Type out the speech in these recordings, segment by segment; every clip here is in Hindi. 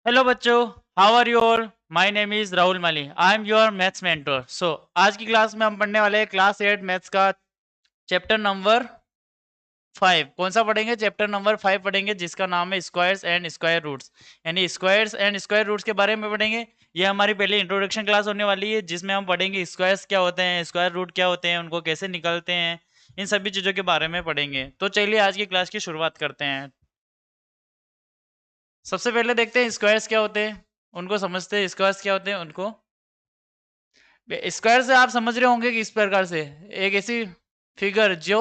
हेलो बच्चों, how are you all? My name is Rahul Mali. I am your maths mentor. आज की क्लास में हम पढ़ने वाले हैं क्लास 8 मैथ्स का चैप्टर नंबर 5। कौन सा पढ़ेंगे? चैप्टर नंबर 5 पढ़ेंगे, जिसका नाम है स्क्वायर्स एंड स्क्वायर रूट्स। यानी स्क्वायर्स एंड स्क्वायर रूट्स के बारे में पढ़ेंगे। ये हमारी पहली इंट्रोडक्शन क्लास होने वाली है, जिसमें हम पढ़ेंगे स्क्वायर्स क्या होते हैं, स्क्वायर रूट क्या होते हैं, उनको कैसे निकलते हैं, इन सभी चीज़ों के बारे में पढ़ेंगे। तो चलिए आज की क्लास की शुरुआत करते हैं। सबसे पहले देखते हैं स्क्वायर्स क्या होते हैं, उनको समझते हैं। स्क्वायर्स क्या होते हैं उनको। स्क्वायर से आप समझ रहे होंगे कि इस प्रकार से एक ऐसी फिगर जो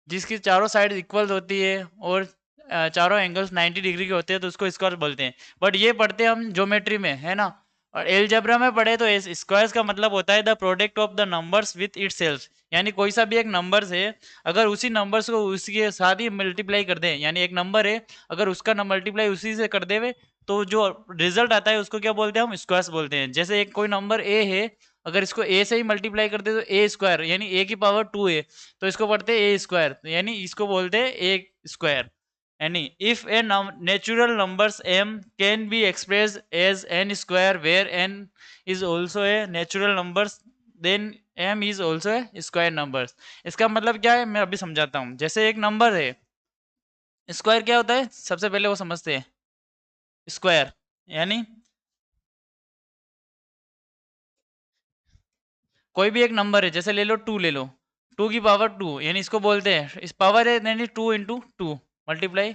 जिसकी चारों साइड इक्वल होती है और चारों एंगल्स 90 डिग्री के होते हैं, तो उसको स्क्वायर बोलते हैं। बट ये पढ़ते हैं हम ज्योमेट्री में, है ना। और एलजेब्रा में पढ़े तो स्क्वायर्स का मतलब होता है the product of the numbers with itself. यानी कोई सा भी एक नंबर है, अगर उसी नंबर्स को उसके साथ ही मल्टीप्लाई कर दें, यानी एक नंबर है, अगर उसका मल्टीप्लाई उसी से कर देवे, तो जो रिजल्ट आता है उसको क्या बोलते हैं? हम स्क्वायर्स बोलते हैं। जैसे एक कोई नंबर ए है, अगर इसको ए से ही मल्टीप्लाई कर दे तो ए स्क्वायर, यानी ए की पावर 2 है, तो इसको पढ़ते हैं ए स्क्वायर, यानी इसको बोलते हैं ए स्क्वायर। यानी if a natural numbers m can be express as n square where n is also a natural numbers, then m is also a square numbers. इसका मतलब क्या है, मैं अभी समझाता हूँ। जैसे एक नंबर है, स्क्वायर क्या होता है सबसे पहले वो समझते हैं। स्क्वायर यानी कोई भी एक नंबर है, जैसे ले लो 2 ले लो, 2 की पावर 2, यानी इसको बोलते हैं, इस पावर है यानी 2 इंटू 2 मल्टीप्लाई,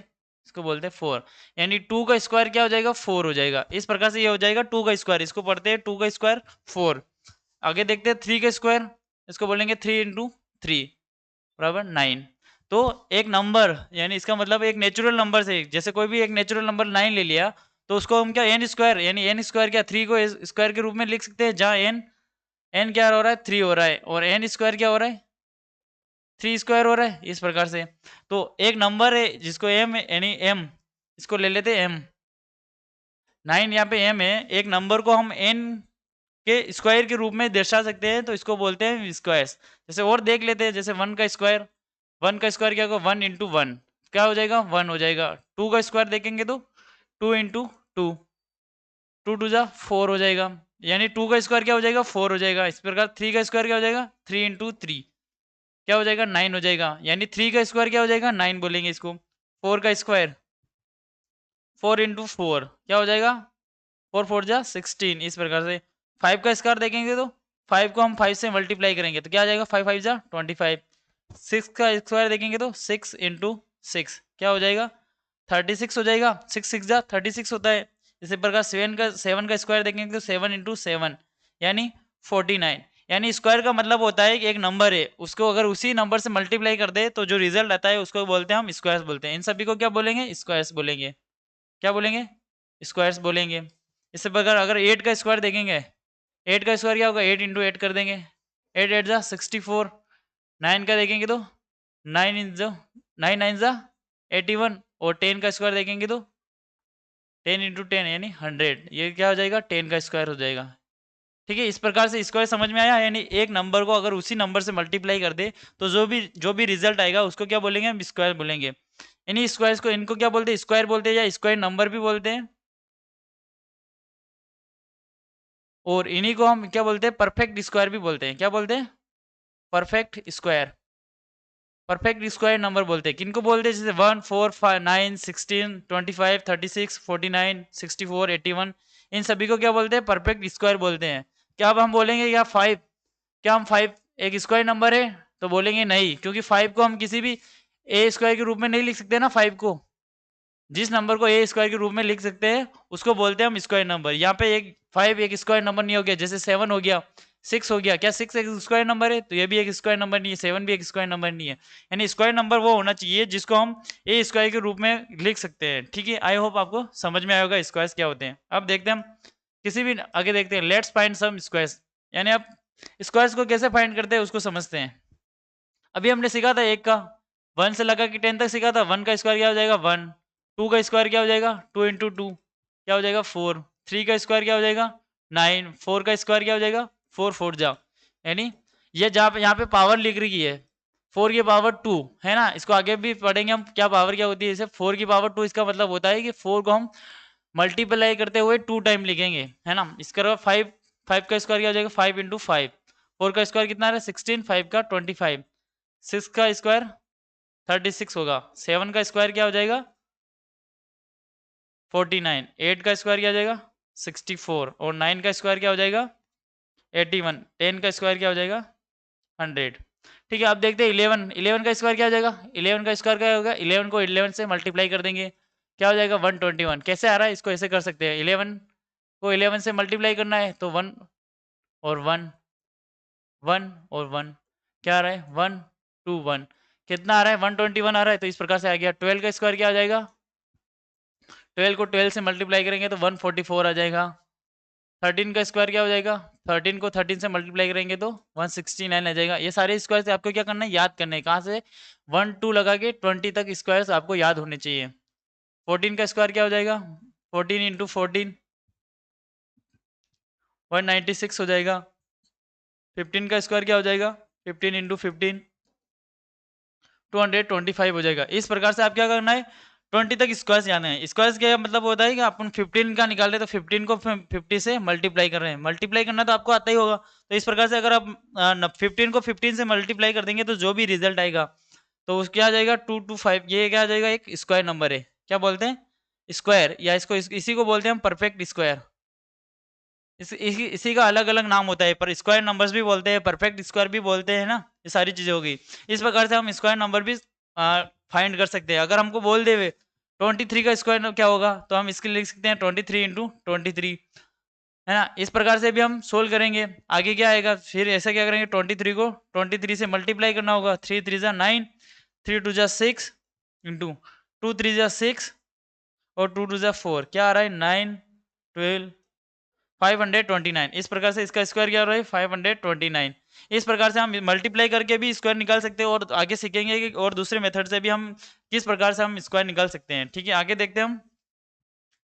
इसको बोलते हैं 4। यानी 2 का स्क्वायर क्या हो जाएगा? 4 हो जाएगा। इस प्रकार से ये हो जाएगा 2 का स्क्वायर, इसको पढ़ते हैं 2 का स्क्वायर 4। आगे देखते हैं 3 का स्क्वायर, इसको बोलेंगे 3 इंटू 3 बराबर 9। तो एक नंबर, यानी इसका मतलब एक नेचुरल नंबर से, जैसे कोई भी एक नेचुरल नंबर 9 ले लिया, तो उसको हम क्या एन स्क्वायर, यानी एन स्क्वायर क्या 3 को स्क्वायर के रूप में लिख सकते हैं, जहाँ एन एन क्या हो रहा है? 3 हो रहा है, और एन स्क्वायर क्या हो रहा है? 3 स्क्वायर हो रहा है, इस प्रकार से। तो एक नंबर है जिसको एम यानी एम, इसको ले लेते हैं एम 9, यहाँ पे एम है। एक नंबर को हम एन के स्क्वायर के रूप में दर्शा सकते हैं, तो इसको बोलते हैं स्क्वायर्स। जैसे और देख लेते हैं, जैसे 1 का स्क्वायर, 1 का स्क्वायर क्या होगा? 1 इंटू 1 क्या हो जाएगा? 1 हो जाएगा। 2 का स्क्वायर देखेंगे तो 2 इंटू 2, 2 टू जा 4 हो जाएगा, यानी 2 का स्क्वायर क्या हो जाएगा? 4 हो जाएगा। इस प्रकार 3 का स्क्वायर क्या हो जाएगा? 3 इंटू 3 क्या हो जाएगा? 9 हो जाएगा। यानी 3 का स्क्वायर क्या हो जाएगा? 9 बोलेंगे इसको। 4 का स्क्वायर 4 इंटू 4 क्या हो जाएगा? 4 4 जा 16। इस प्रकार से 5 का स्क्वायर देखेंगे तो 5 को हम 5 से मल्टीप्लाई करेंगे तो क्या आ जाएगा? 5 5 जा 25। 6 का स्क्वायर देखेंगे तो 6 इंटू 6 क्या हो जाएगा? 36 हो जाएगा। 6 6 जा 36 होता है। इसी प्रकार 7 का स्क्वायर देखेंगे तो 7 इंटू 7 यानी 49। यानी स्क्वायर का मतलब होता है कि एक नंबर है, उसको अगर उसी नंबर से मल्टीप्लाई कर दे तो जो रिजल्ट आता है उसको बोलते हैं हम स्क्वायर्स बोलते हैं। इन सभी को क्या बोलेंगे? स्क्वायर्स बोलेंगे। क्या बोलेंगे? स्क्वायर्स बोलेंगे। इसी प्रकार अगर 8 का स्क्वायर देखेंगे, 8 का स्क्वायर क्या होगा? 8 इंटू 8 कर देंगे, 8 8 जा 64। 9 का देखेंगे तो 9 इन जो 9 9 जा 81, और 10 का स्क्वायर देखेंगे तो 10 इंटू 10 यानी 100। ये क्या हो जाएगा? 10 का स्क्वायर हो जाएगा। ठीक है, इस प्रकार से स्क्वायर समझ में आया। यानी एक नंबर को अगर उसी नंबर से मल्टीप्लाई कर दे तो जो भी रिजल्ट आएगा उसको क्या बोलेंगे? हम स्क्वायर बोलेंगे। इन्हीं स्क्वायर्स को, इनको क्या बोलते हैं? स्क्वायर बोलते हैं, या स्क्वायर नंबर भी बोलते हैं। और इन्हीं को हम क्या बोलते हैं? परफेक्ट स्क्वायर भी बोलते हैं। क्या बोलते हैं? Perfect square. Perfect square number बोलते हैं। किनको बोलते हैं? जैसे 1 4 5 9 16 25 36 49 64 81, इन सभी को क्या बोलते हैं? परफेक्ट स्क्वायर बोलते हैं। क्या अब हम बोलेंगे या 5, क्या हम 5 एक स्क्वायर नंबर है? तो बोलेंगे नहीं, क्योंकि 5 को हम किसी भी ए स्क्वायर के रूप में नहीं लिख सकते ना। 5 को जिस नंबर को ए स्क्वायर के रूप में लिख सकते हैं उसको बोलते हैं हम स्क्वायर नंबर। यहाँ पे एक 5 एक स्क्वायर नंबर नहीं हो गया, जैसे 7 हो गया, 6 हो गया। क्या 6 एक स्क्वायर नंबर है? तो ये भी एक स्क्वायर नंबर नहीं है, 7 भी एक स्क्वायर नंबर नहीं है। यानी स्क्वायर नंबर वो होना चाहिए जिसको हम ए स्क्वायर के रूप में लिख सकते हैं। ठीक है, आई होप आपको समझ में आएगा स्क्वायर्स क्या होते हैं। अब देखते हैं हम किसी भी आगे देखते हैं। लेट्स फाइंड सम स्क्वायर्स, यानी आप स्क्वायर्स को कैसे फाइंड करते हैं उसको समझते हैं। अभी हमने सीखा था एक का 1 से लगा कि 10 तक सीखा था। 1 का स्क्वायर क्या हो जाएगा? 1। 2 का स्क्वायर क्या हो जाएगा? 2 इंटू 2 क्या हो जाएगा? 4। 3 का स्क्वायर क्या हो जाएगा? 9। 4 का स्क्वायर क्या हो जाएगा? 4 4 जा, यानी ये जहाँ पे यहाँ पे पावर लिख रही है 4 की पावर 2, है ना। इसको आगे भी पढ़ेंगे हम क्या पावर क्या होती है। जैसे 4 की पावर 2 इसका मतलब होता है कि 4 को हम मल्टीप्लाई करते हुए 2 टाइम लिखेंगे, है ना। इसका 5 5 का स्क्वायर क्या हो जाएगा 5 इंटू 5, 4 का स्क्वायर कितना आ रहा है 16, 5 का 25, 6 का स्क्वायर 36 होगा, 7 का स्क्वायर क्या हो जाएगा 49, 8 का स्क्वायर क्या हो जाएगा 64 और 9 का स्क्वायर क्या हो जाएगा 81, 10 का स्क्वायर क्या हो जाएगा 100। ठीक है, अब देखते हैं 11, 11 का स्क्वायर क्या हो जाएगा, 11 का स्क्वायर क्या होगा, 11 को 11 से मल्टीप्लाई कर देंगे, क्या हो जाएगा 121। कैसे आ रहा है, इसको ऐसे कर सकते हैं, 11 को 11 से मल्टीप्लाई करना है तो 1 और 1, 1 और 1, क्या आ रहा है 1 2 1, कितना आ रहा है 121 आ रहा है। तो इस प्रकार से आ गया। 12 का स्क्वायर क्या हो जाएगा, 12 को 12 से मल्टीप्लाई करेंगे तो 144 आ जाएगा। 13 का स्क्वायर क्या हो जाएगा, 13 को 13 से मल्टीप्लाई करेंगे तो 169 आ जाएगा। ये सारे स्क्वायर से आपको क्या करना है, याद करना है, कहाँ से 1 2 लगा के 20 तक स्क्वायर आपको याद होने चाहिए। 14 का स्क्वायर क्या हो जाएगा 14 इंटू 14 196 हो जाएगा। 15 का स्क्वायर क्या हो जाएगा 15 इंटू 15 225 हो जाएगा। इस प्रकार से आप क्या करना है 20 तक स्क्वायर्स जाना है। स्क्वायर्स क्या मतलब होता है कि अपन 15 का निकाल रहे हैं तो 15 को 50 से मल्टीप्लाई कर रहे हैं, मल्टीप्लाई करना तो आपको आता ही होगा। तो इस प्रकार से अगर आप 15 को 15 से मल्टीप्लाई कर देंगे तो जो भी रिजल्ट आएगा तो उस क्या आ जाएगा 225, ये क्या आ जाएगा एक स्क्वायर नंबर है। क्या बोलते हैं स्क्वायर, या इसको इसी को बोलते हैं हम परफेक्ट स्क्वायर। इसी का अलग अलग नाम होता है, पर स्क्वायर नंबर्स भी बोलते हैं, परफेक्ट स्क्वायर भी बोलते हैं ना, ये सारी चीजें होगी। इस प्रकार से हम स्क्वायर नंबर भी फाइंड कर सकते हैं। अगर हमको बोल दे 23 का स्क्वायर क्या होगा तो हम इसके लिख सकते हैं 23 इंटू 23, है ना। इस प्रकार से भी हम सोल्व करेंगे। आगे क्या आएगा फिर, ऐसा क्या करेंगे 23 को 23 से मल्टीप्लाई करना होगा, 3 3 जा 9, 3 2 जा 6 इंटू 2 3 जा 6 और 2 2 जा 4, क्या आ रहा है 9 12 529। इस प्रकार से इसका स्क्वायर क्या हो रहा है 529। इस प्रकार से हम मल्टीप्लाई करके भी स्क्वायर निकाल सकते हैं और आगे सीखेंगे कि और दूसरे मेथड से भी हम किस प्रकार से हम स्क्वायर निकाल सकते हैं। ठीक है, आगे देखते हैं हम।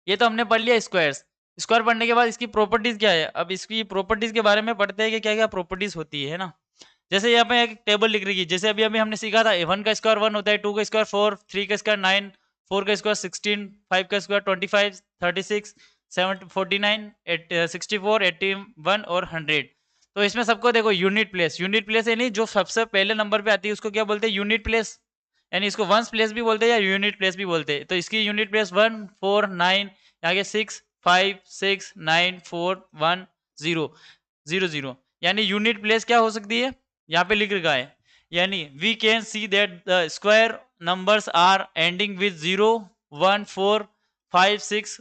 ये तो हमने पढ़ लिया स्क्वायर्स। स्क्वायर पढ़ने के बाद इसकी प्रॉपर्टीज क्या है, अब इसकी प्रॉपर्टीज के बारे में पढ़ते हैं कि क्या क्या प्रॉपर्टीज होती है ना। जैसे यहाँ पे एक टेबल लिख रही है, जैसे अभी अभी हमने सीखा था 1 का स्क्वायर 1 होता है, 2 का स्क्वायर 4, 3 का स्क्वायर 9, 4 का स्क्वायर 16, 5 का स्क्वायर 25, 36, 7 49, 64, 81 और 100। तो इसमें सबको देखो यूनिट प्लेस, यूनिट प्लेस यानी जो सबसे पहले नंबर पे आती है उसको क्या बोलते हैं यूनिट प्लेस, यानी इसको वंस प्लेस भी बोलते हैं या यूनिट प्लेस भी बोलते हैं। तो इसकी यूनिट प्लेस 1 4 9, आगे 6 5 6 9 4 1 0 0 0, यानी यूनिट प्लेस क्या हो सकती है, यहाँ पे लिख रखा है, यानी we can see that the square numbers are ending with 0 1 4 5 6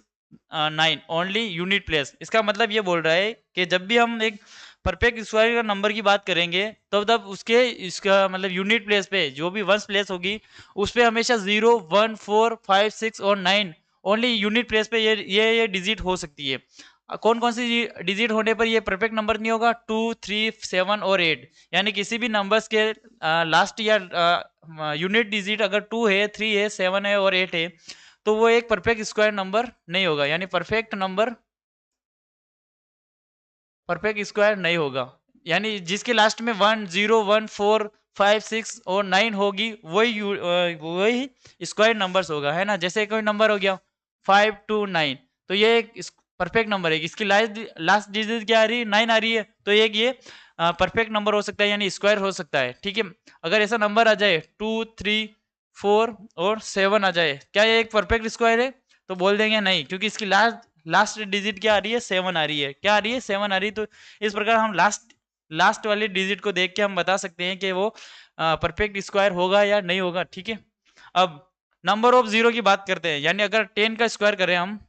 9 only unit place. इसका मतलब ये बोल रहा है कि जब भी हम एक परफेक्ट स्क्वायर का नंबर की बात करेंगे तो तब उसके इसका मतलब यूनिट प्लेस पे जो भी वंस प्लेस होगी उस पे हमेशा 0 1 4 5 6 और 9 ओनली यूनिट प्लेस पे ये डिजिट हो सकती है। कौन कौन सी डिजिट होने पर ये परफेक्ट नंबर नहीं होगा 2 3 7 और 8, यानी किसी भी नंबर्स के लास्ट या यूनिट डिजिट अगर 2 है 3 है 7 है और 8 है तो वो एक परफेक्ट स्क्वायर नंबर नहीं होगा, यानी परफेक्ट नंबर परफेक्ट स्क्वायर नहीं होगा। यानी जिसके लास्ट में 1 0 1 4 5 6 और 9 होगी वही स्क्वायर नंबर्स होगा, है ना। जैसे कोई नंबर हो गया 5 2 9, तो ये एक परफेक्ट नंबर है। इसकी लास्ट डिजिट क्या आ रही है 9 आ रही है, तो एक ये परफेक्ट नंबर हो सकता है, यानी स्क्वायर हो सकता है। ठीक है, अगर ऐसा नंबर आ जाए 2 3 4 और 7 आ जाए, क्या ये एक परफेक्ट स्क्वायर है, तो बोल देंगे नहीं, क्योंकि इसकी लास्ट डिजिट क्या आ रही है 7 आ रही है, क्या आ रही है 7 आ रही है। तो इस प्रकार हम लास्ट वाली डिजिट को देख के हम बता सकते हैं कि वो परफेक्ट स्क्वायर होगा या नहीं होगा। ठीक है, अब नंबर ऑफ जीरो की बात करते हैं, यानी अगर 10 का स्क्वायर करें हम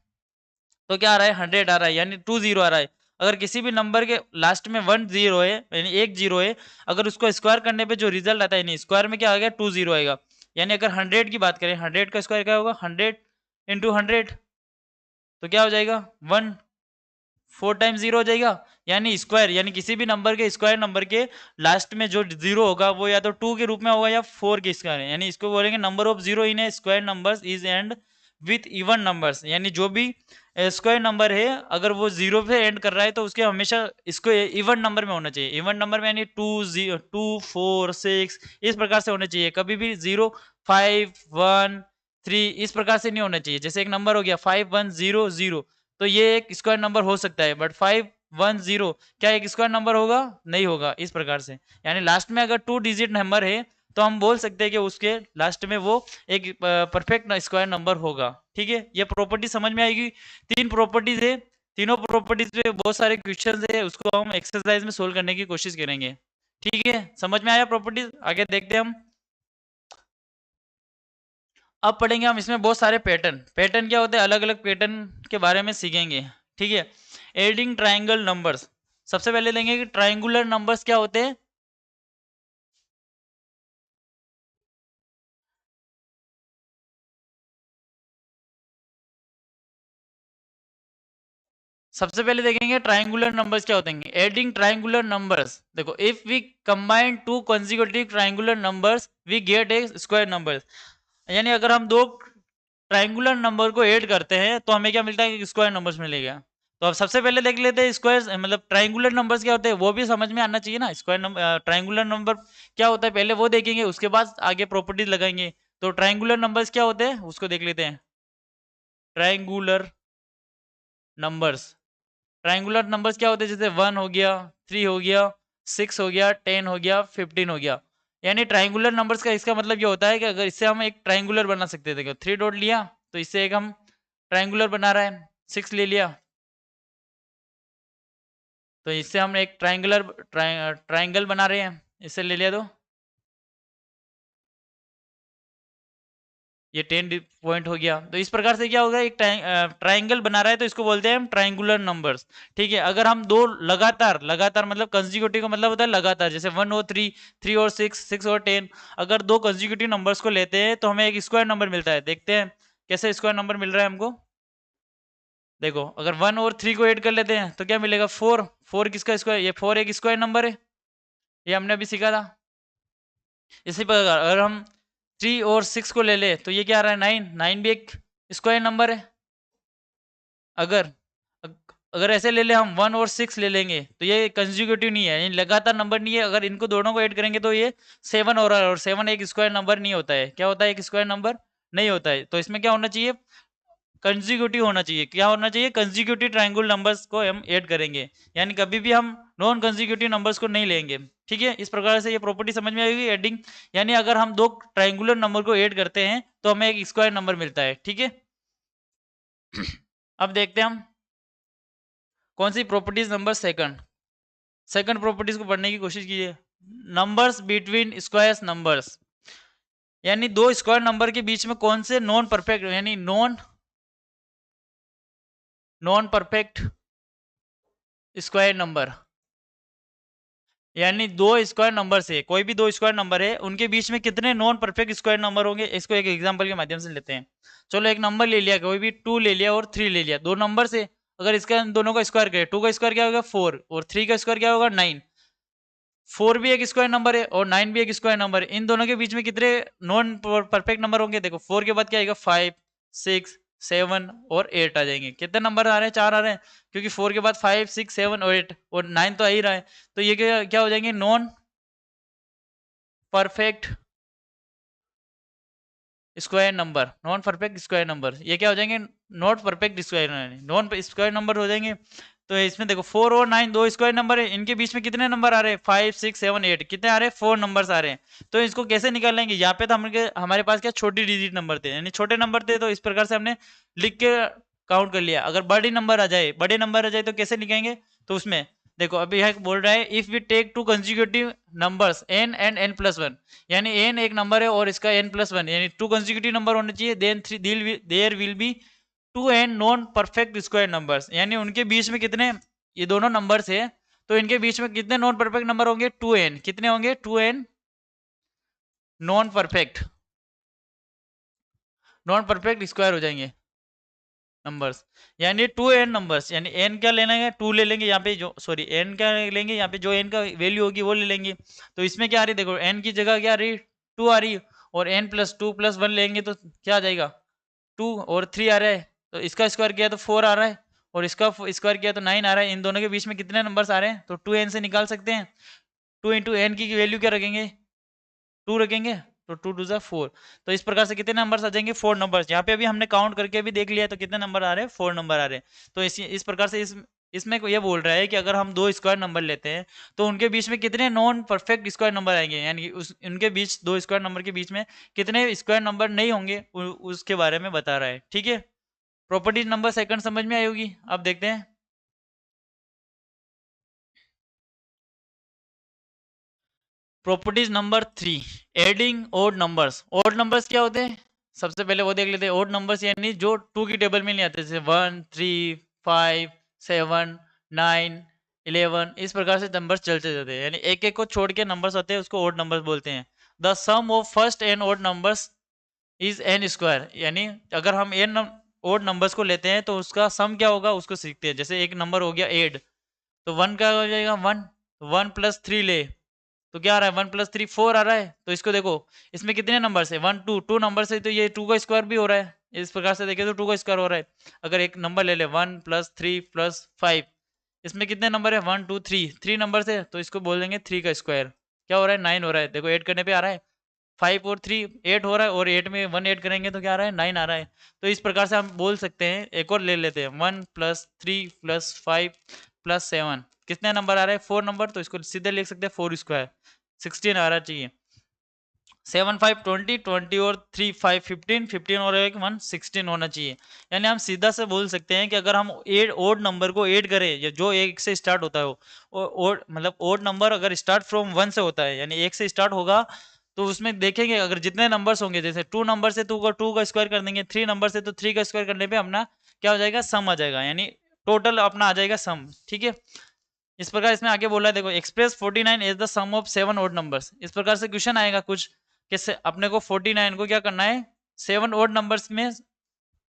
तो क्या आ रहा है 100 आ रहा है, यानी 2 0 आ रहा है। अगर किसी भी नंबर के लास्ट में 1 0 है यानी 1 0 है, अगर उसको स्क्वायर करने पे जो रिजल्ट आता है, नहीं स्क्वायर में क्या आ गया 2 0 आएगा। यानी अगर 100 की बात करें 100 का स्क्वायर क्या होगा 100 इंटू 100, तो क्या हो जाएगा 1 4 टाइम 0 हो जाएगा, यानी स्क्वायर, यानी किसी भी नंबर के स्क्वायर नंबर के लास्ट में जो 0 होगा वो या तो 2 के रूप में होगा या 4 के स्क्वायर है, यानी इसको बोलेंगे number of zero in A square numbers is and with even numbers. यानी जो भी स्क्वायर नंबर है अगर वो 0 पे एंड कर रहा है तो उसके हमेशा इसको इवन नंबर में होना चाहिए। इवन नंबर में यानी 2 4 6 इस प्रकार से होने चाहिए, कभी भी 0 5 1 3 इस प्रकार से नहीं होना चाहिए। जैसे एक नंबर हो गया 5100, तो ये एक स्क्वायर नंबर हो सकता है, बट 510 क्या एक स्क्वायर नंबर होगा? नहीं होगा। इस प्रकार से यानी लास्ट में अगर 2 डिजिट नंबर है तो हम बोल सकते हैं कि उसके लास्ट में वो एक परफेक्ट स्क्वायर नंबर होगा। ठीक है, ये प्रॉपर्टी समझ में आएगी। 3 प्रॉपर्टीज है, तीनों प्रॉपर्टीज पे बहुत सारे क्वेश्चंस है, उसको हम एक्सरसाइज में सोल्व करने की कोशिश करेंगे। ठीक है, समझ में आया प्रॉपर्टीज? आगे देखते हैं हम। अब पढ़ेंगे हम इसमें बहुत सारे पैटर्न। पैटर्न क्या होते हैं? अलग अलग पैटर्न के बारे में सीखेंगे। ठीक है, एडिंग ट्राइंगल नंबर्स। सबसे पहले लेंगे कि ट्राइंगुलर नंबर्स क्या होते हैं। सबसे पहले देखेंगे ट्राइंगुलर नंबर्स क्या होते हैं। एडिंग ट्राइंगुलर नंबर्स, देखो if we combine two consecutive triangular numbers we get a square number. यानी अगर हम दो ट्राइंगुलर नंबर को ऐड करते हैं तो हमें क्या मिलता है? स्क्वायर नंबर्स मिलेगा। तो अब सबसे पहले देख लेते हैं स्क्वायर मतलब ट्राइंगुलर नंबर्स क्या होते हैं, वो भी समझ में आना चाहिए ना। स्क्वायर नंबर ट्राइंगुलर नंबर क्या होता है पहले वो देखेंगे, उसके बाद आगे प्रॉपर्टीज लगाएंगे। तो ट्राइंगुलर नंबर्स क्या होते हैं उसको देख लेते हैं। ट्राइंगुलर नंबर्स, ट्राइंगुलर नंबर्स क्या होते हैं? जैसे 1 हो गया, 3 हो गया, 6 हो गया, 10 हो गया, 15 हो गया। यानी ट्राइंगुलर नंबर्स का इसका मतलब ये होता है कि अगर इससे हम एक ट्राइंगुलर बना सकते थे। देखो 3 डॉट लिया तो इससे एक हम ट्राइंगुलर बना रहा है। 6 ले लिया तो इससे हम एक ट्राइंगल बना रहे हैं। इससे ले लिया तो ये 10 पॉइंट हो गया। तो इस प्रकार से क्या होगा? एक ट्राइंगल बना रहा है तो इसको बोलते हैं हम ट्राइंगुलर नंबर्स। ठीक है, अगर हम दो लगातार लगातार मतलब कंसेक्यूटिव का मतलब होता है लगातार, जैसे 1 और 3, 3 और 6, 6 और 10, अगर दो कंसेक्यूटिव नंबर्स को लेते हैं तो हमें एक स्क्वायर नंबर मिलता है। देखते हैं कैसे स्क्वायर नंबर मिल रहा है हमको। देखो अगर 1 और 3 को ऐड कर लेते हैं तो क्या मिलेगा? 4। 4 किसका स्क्वायर? ये 4 एक स्क्वायर नंबर है, ये हमने अभी सीखा था। इसी प्रकार अगर हम 3 और 6 को ले ले तो ये क्या आ रहा है? 9। 9 भी एक स्क्वायर नंबर है। अगर अगर ऐसे ले ले हम 1 और 6 ले लेंगे तो ये कंसेक्यूटिव नहीं है, यानी लगातार नंबर नहीं है। अगर इनको दोनों को ऐड करेंगे तो ये 7 हो रहा है, और 7 एक स्क्वायर नंबर नहीं होता है। क्या होता है? एक स्क्वायर नंबर नहीं होता है। तो इसमें क्या होना चाहिए? कंसेक्यूटिव होना चाहिए। क्या होना चाहिए? कंसेक्यूटिव ट्रायंगुलर नंबर्स को हम ऐड करेंगे, यानी कभी भी हम नॉन कंसेक्यूटिव नंबर्स को नहीं लेंगे। ठीक है, इस प्रकार से ये प्रॉपर्टी समझ में आएगी एडिंग। यानी अगर हम दो ट्रायंगुलर नंबर को ऐड करते हैं तो हमें एक स्क्वायर नंबर मिलता है। ठीक है, अब देखते हैं हम कौन सी properties. Number second, second properties को पढ़ने की कोशिश कीजिए। नंबर्स बिटवीन स्क्वायर्स नंबर्स, यानी दो स्क्वायर नंबर के बीच में कौन से नॉन परफेक्ट यानी non non perfect square number, यानी दो स्क्वायर नंबर से कोई भी दो स्क्वायर नंबर है उनके बीच में कितने नॉन परफेक्ट स्क्वायर नंबर होंगे, इसको एक एग्जांपल के माध्यम से लेते हैं। चलो एक नंबर ले लिया, कोई भी 2 ले लिया और 3 ले लिया, दो नंबर से अगर इसका दोनों का स्क्वायर करें, 2 का स्क्वायर क्या होगा? 4, और 3 का स्क्वायर क्या होगा? 9। 4 भी एक स्क्वायर नंबर है और 9 भी एक स्क्वायर नंबर है। इन दोनों के बीच में कितने नॉन परफेक्ट नंबर होंगे? देखो 4 के बाद क्या आएगा? 5, 6, 7 और 8 आ जाएंगे। कितने नंबर आ रहे हैं? 4 आ रहे हैं, क्योंकि 4 के बाद 5, 6, 7 और 8 और 9 तो आ ही रहा है। तो ये क्या क्या हो जाएंगे? Non perfect square number. Non perfect square number ये क्या हो जाएंगे? Not perfect square, non square number हो जाएंगे। तो इसमें देखो 4 और 9 दो स्क्वायर नंबर है, इनके बीच में कितने नंबर आ रहे हैं? 5, 6, 7, 8 कितने आ रहे हैं? 4 नंबर्स आ रहे हैं। तो इसको कैसे निकाल लेंगे? यहाँ पे तो हमारे पास क्या छोटी डिजिट नंबर थे, यानी छोटे नंबर थे, तो इस प्रकार से हमने लिख के काउंट कर लिया। अगर बड़े नंबर आ जाए तो कैसे लिखेंगे? तो उसमें देखो अभी यह बोल रहा है if we take two consecutive numbers n and n plus 1, यानी n एक नंबर है और इसका n प्लस 1, यानी 2 कंसेक्यूटिव नंबर होने चाहिए। Then there will be 2 n non perfect square numbers, यानी उनके बीच में कितने, ये दोनों नंबर्स है तो इनके बीच में कितने नॉन परफेक्ट नंबर होंगे? 2n। कितने होंगे? 2n नॉन परफेक्ट स्क्वायर हो जाएंगे नंबर्स, यानी 2n नंबर्स, यानी n क्या लेना है? 2 ले लेंगे यहाँ पे, जो सॉरी n क्या लेंगे यहाँ पे, जो n का वैल्यू होगी वो ले लेंगे। तो इसमें क्या आ रही है? देखो n की जगह क्या आ रही? 2 आ रही है, और n प्लस 2 प्लस 1 लेंगे तो क्या आ जाएगा? 2 और 3 आ रहा है, तो इसका स्क्वायर किया तो 4 आ रहा है, और इसका स्क्वायर किया तो 9 आ रहा है। इन दोनों के बीच में कितने नंबर्स आ रहे हैं? तो 2n से निकाल सकते हैं। 2 इंटू एन की वैल्यू क्या रखेंगे? 2 रखेंगे। तो 2 2 4। तो इस प्रकार से कितने नंबर्स आ जाएंगे? 4 नंबर्स। यहाँ पे अभी हमने काउंट करके भी देख लिया, तो कितने नंबर आ रहे हैं? 4 नंबर आ रहे हैं। तो इस प्रकार से इसमें ये बोल रहा है कि अगर हम दो स्क्वायर नंबर लेते हैं तो उनके बीच में कितने नॉन परफेक्ट स्क्वायर नंबर आएंगे, यानी उनके बीच, दो स्क्वायर नंबर के बीच में कितने स्क्वायर नंबर नहीं होंगे, उसके बारे में बता रहा है। ठीक है, प्रॉपर्टीज नंबर सेकंड समझ में आई होगी। अब देखते हैं properties number 3, adding odd numbers. Odd numbers क्या होते हैं? सबसे पहले वो देख लेते हैं। ओड नंबर्स यानी जो 2 की टेबल में नहीं आते, जैसे 1 3 5 7 9 11, इस प्रकार से नंबर्स चलते जाते हैं, यानी एक एक को छोड़ के नंबर्स होते हैं, उसको ओड नंबर्स बोलते हैं। The sum of first n odd numbers is n square, यानी अगर हम एन ओड नंबर्स को लेते हैं तो उसका सम क्या होगा उसको सीखते हैं। जैसे एक नंबर हो गया 8, तो 1 क्या हो जाएगा? 1। 1 प्लस 3 ले, तो क्या आ रहा है? 1 प्लस 3 4 आ रहा है। तो इसको देखो, इसमें कितने नंबर है? 1 2 2 नंबर से, तो ये 2 का स्क्वायर भी हो रहा है। इस प्रकार से देखें तो 2 का स्क्वायर हो रहा है। अगर एक नंबर ले ले 1 प्लस 3 प्लस 5, इसमें कितने नंबर है? 1 2 3, 3 नंबर से, तो इसको बोल देंगे 3 का स्क्वायर। क्या हो रहा है? 9 हो रहा है। देखो ऐड करने पे आ रहा है 5 और 3 8 हो रहा है, और 8 में 1 ऐड करेंगे तो क्या आ रहा है? 9 आ रहा है। तो इस प्रकार से हम बोल सकते हैं, एक और ले लेते हैं, 1 प्लस 3 प्लस 5 प्लस 7, कितने नंबर आ रहे हैं? 4 नंबर। तो इसको सीधे लिख सकते हैं 4 स्क्वायर, 16 आ रहा चाहिए। 7 5 20, 20 और 3 5 15, 15 और एक 1 16 होना चाहिए। यानी हम सीधा से बोल सकते हैं कि अगर हम एड ओड नंबर को ऐड करें, या जो एक से स्टार्ट होता है, वो ओड मतलब ओड नंबर अगर स्टार्ट फ्रॉम 1 से होता है, यानी एक से स्टार्ट होगा, तो उसमें देखेंगे अगर जितने नंबर्स होंगे, जैसे 2 नंबर से 2 का स्क्वायर कर देंगे, 3 नंबर से तो 3 का स्क्वायर करने पे अपना क्या हो जाएगा? सम आ जाएगा, यानी टोटल अपना आ जाएगा सम। ठीक है, इस प्रकार इसमें आगे बोला है, देखो, express 49 is the sum of 7 odd numbers. इस प्रकार से क्वेश्चन आएगा कुछ कि अपने को 49 को क्या करना है? 7 ओड नंबर्स में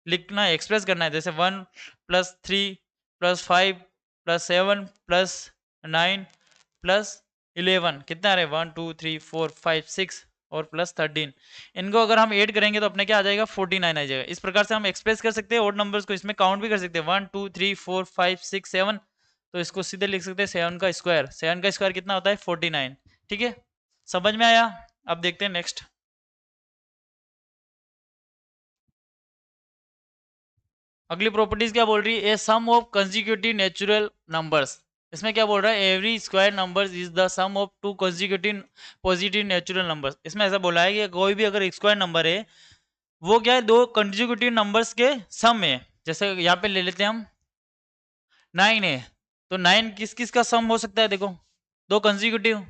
लिखना है, एक्सप्रेस करना है। जैसे 1 plus 3 plus 5 plus 7 plus 9 plus 11, कितना आ रहा है? 1 2 3 4 5 6 और प्लस 13। इनको अगर हम ऐड करेंगे तो अपने क्या आ जाएगा? 49 आ जाएगा। इस प्रकार से हम एक्सप्रेस कर सकते हैं ओड नंबर्स को, इसमें काउंट भी कर सकते हैं, 1 2 3 4 5 6 7। तो इसको सीधे लिख सकते हैं 7 का स्क्वायर। 7 का स्क्वायर कितना होता है? 49। ठीक है, समझ में आया? अब देखते हैं नेक्स्ट। अगली प्रॉपर्टीज क्या बोल रही है? A sum of consecutive natural numbers. इसमें क्या बोल रहा है? Every square numbers is the sum of two consecutive positive natural numbers. इसमें ऐसा बोला है कि कोई भी अगर एक स्क्वायर नंबर है, वो क्या है? दो कंसेक्यूटिव नंबर्स के सम है। जैसे यहाँ पे ले लेते हैं हम 9 है, तो 9 किस किस का सम हो सकता है? देखो, दो कंसेक्यूटिव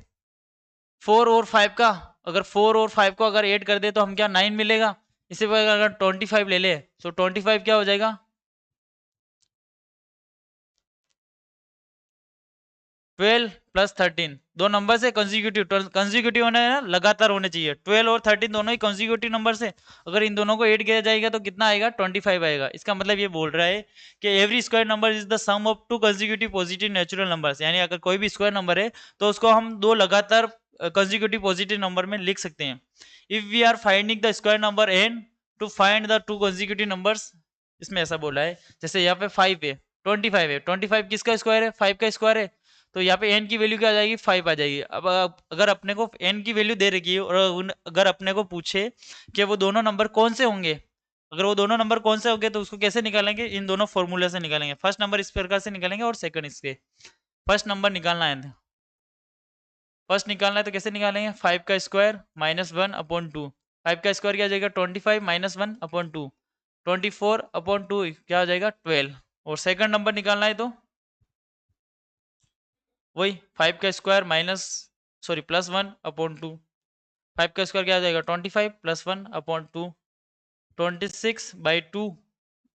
4 और 5 का। अगर 4 और 5 को अगर ऐड कर दे तो हम क्या 9 मिलेगा। इसी प्रकार अगर 25 ले ले तो 25 क्या हो जाएगा? 12 प्लस 13, दो नंबर से कंसेक्यूटिव, कंसेक्यूटिव होना है ना, लगातार होने चाहिए। 12 और 13 दोनों ही कंसेक्यूटिव नंबर से, अगर इन दोनों को ऐड किया जाएगा तो कितना आएगा? 25 आएगा। इसका मतलब ये बोल रहा है कि every square number is the sum of two consecutive positive natural numbers, यानी अगर कोई भी स्क्वायर नंबर है तो उसको हम दो लगातार कंसेक्यूटिव पॉजिटिव नंबर में लिख सकते हैं। If we are finding the square number n to find the two consecutive numbers, इसमें ऐसा बोला है। जैसे यहाँ पे 5 है, 25 है, 25 किसका स्क्वायर है? 5 का स्क्वायर है। तो यहाँ पे n की वैल्यू क्या आ जाएगी? 5 आ जाएगी। अब अगर अपने को n की वैल्यू दे रखी है, और अगर अपने को पूछे कि वो दोनों नंबर कौन से होंगे, अगर वो दोनों नंबर कौन से होंगे, तो उसको कैसे निकालेंगे? इन दोनों फॉर्मूले से निकालेंगे। फर्स्ट नंबर इस प्रकार से निकालेंगे और सेकंड इसके। फर्स्ट नंबर निकालना है, फर्स्ट निकालना है तो कैसे निकालेंगे? 5 का स्क्वायर माइनस 1 अपॉन 2। 5 का स्क्वायर क्या हो जाएगा? 25 माइनस 1 अपॉन 2, 24 अपॉन 2 क्या हो जाएगा? 12। और सेकंड नंबर निकालना है तो वही 5 का square minus, sorry, plus 1 upon 2। 5 का स्क्वायर क्या आ जाएगा? 25 प्लस 1 अपॉन 2, 26/2।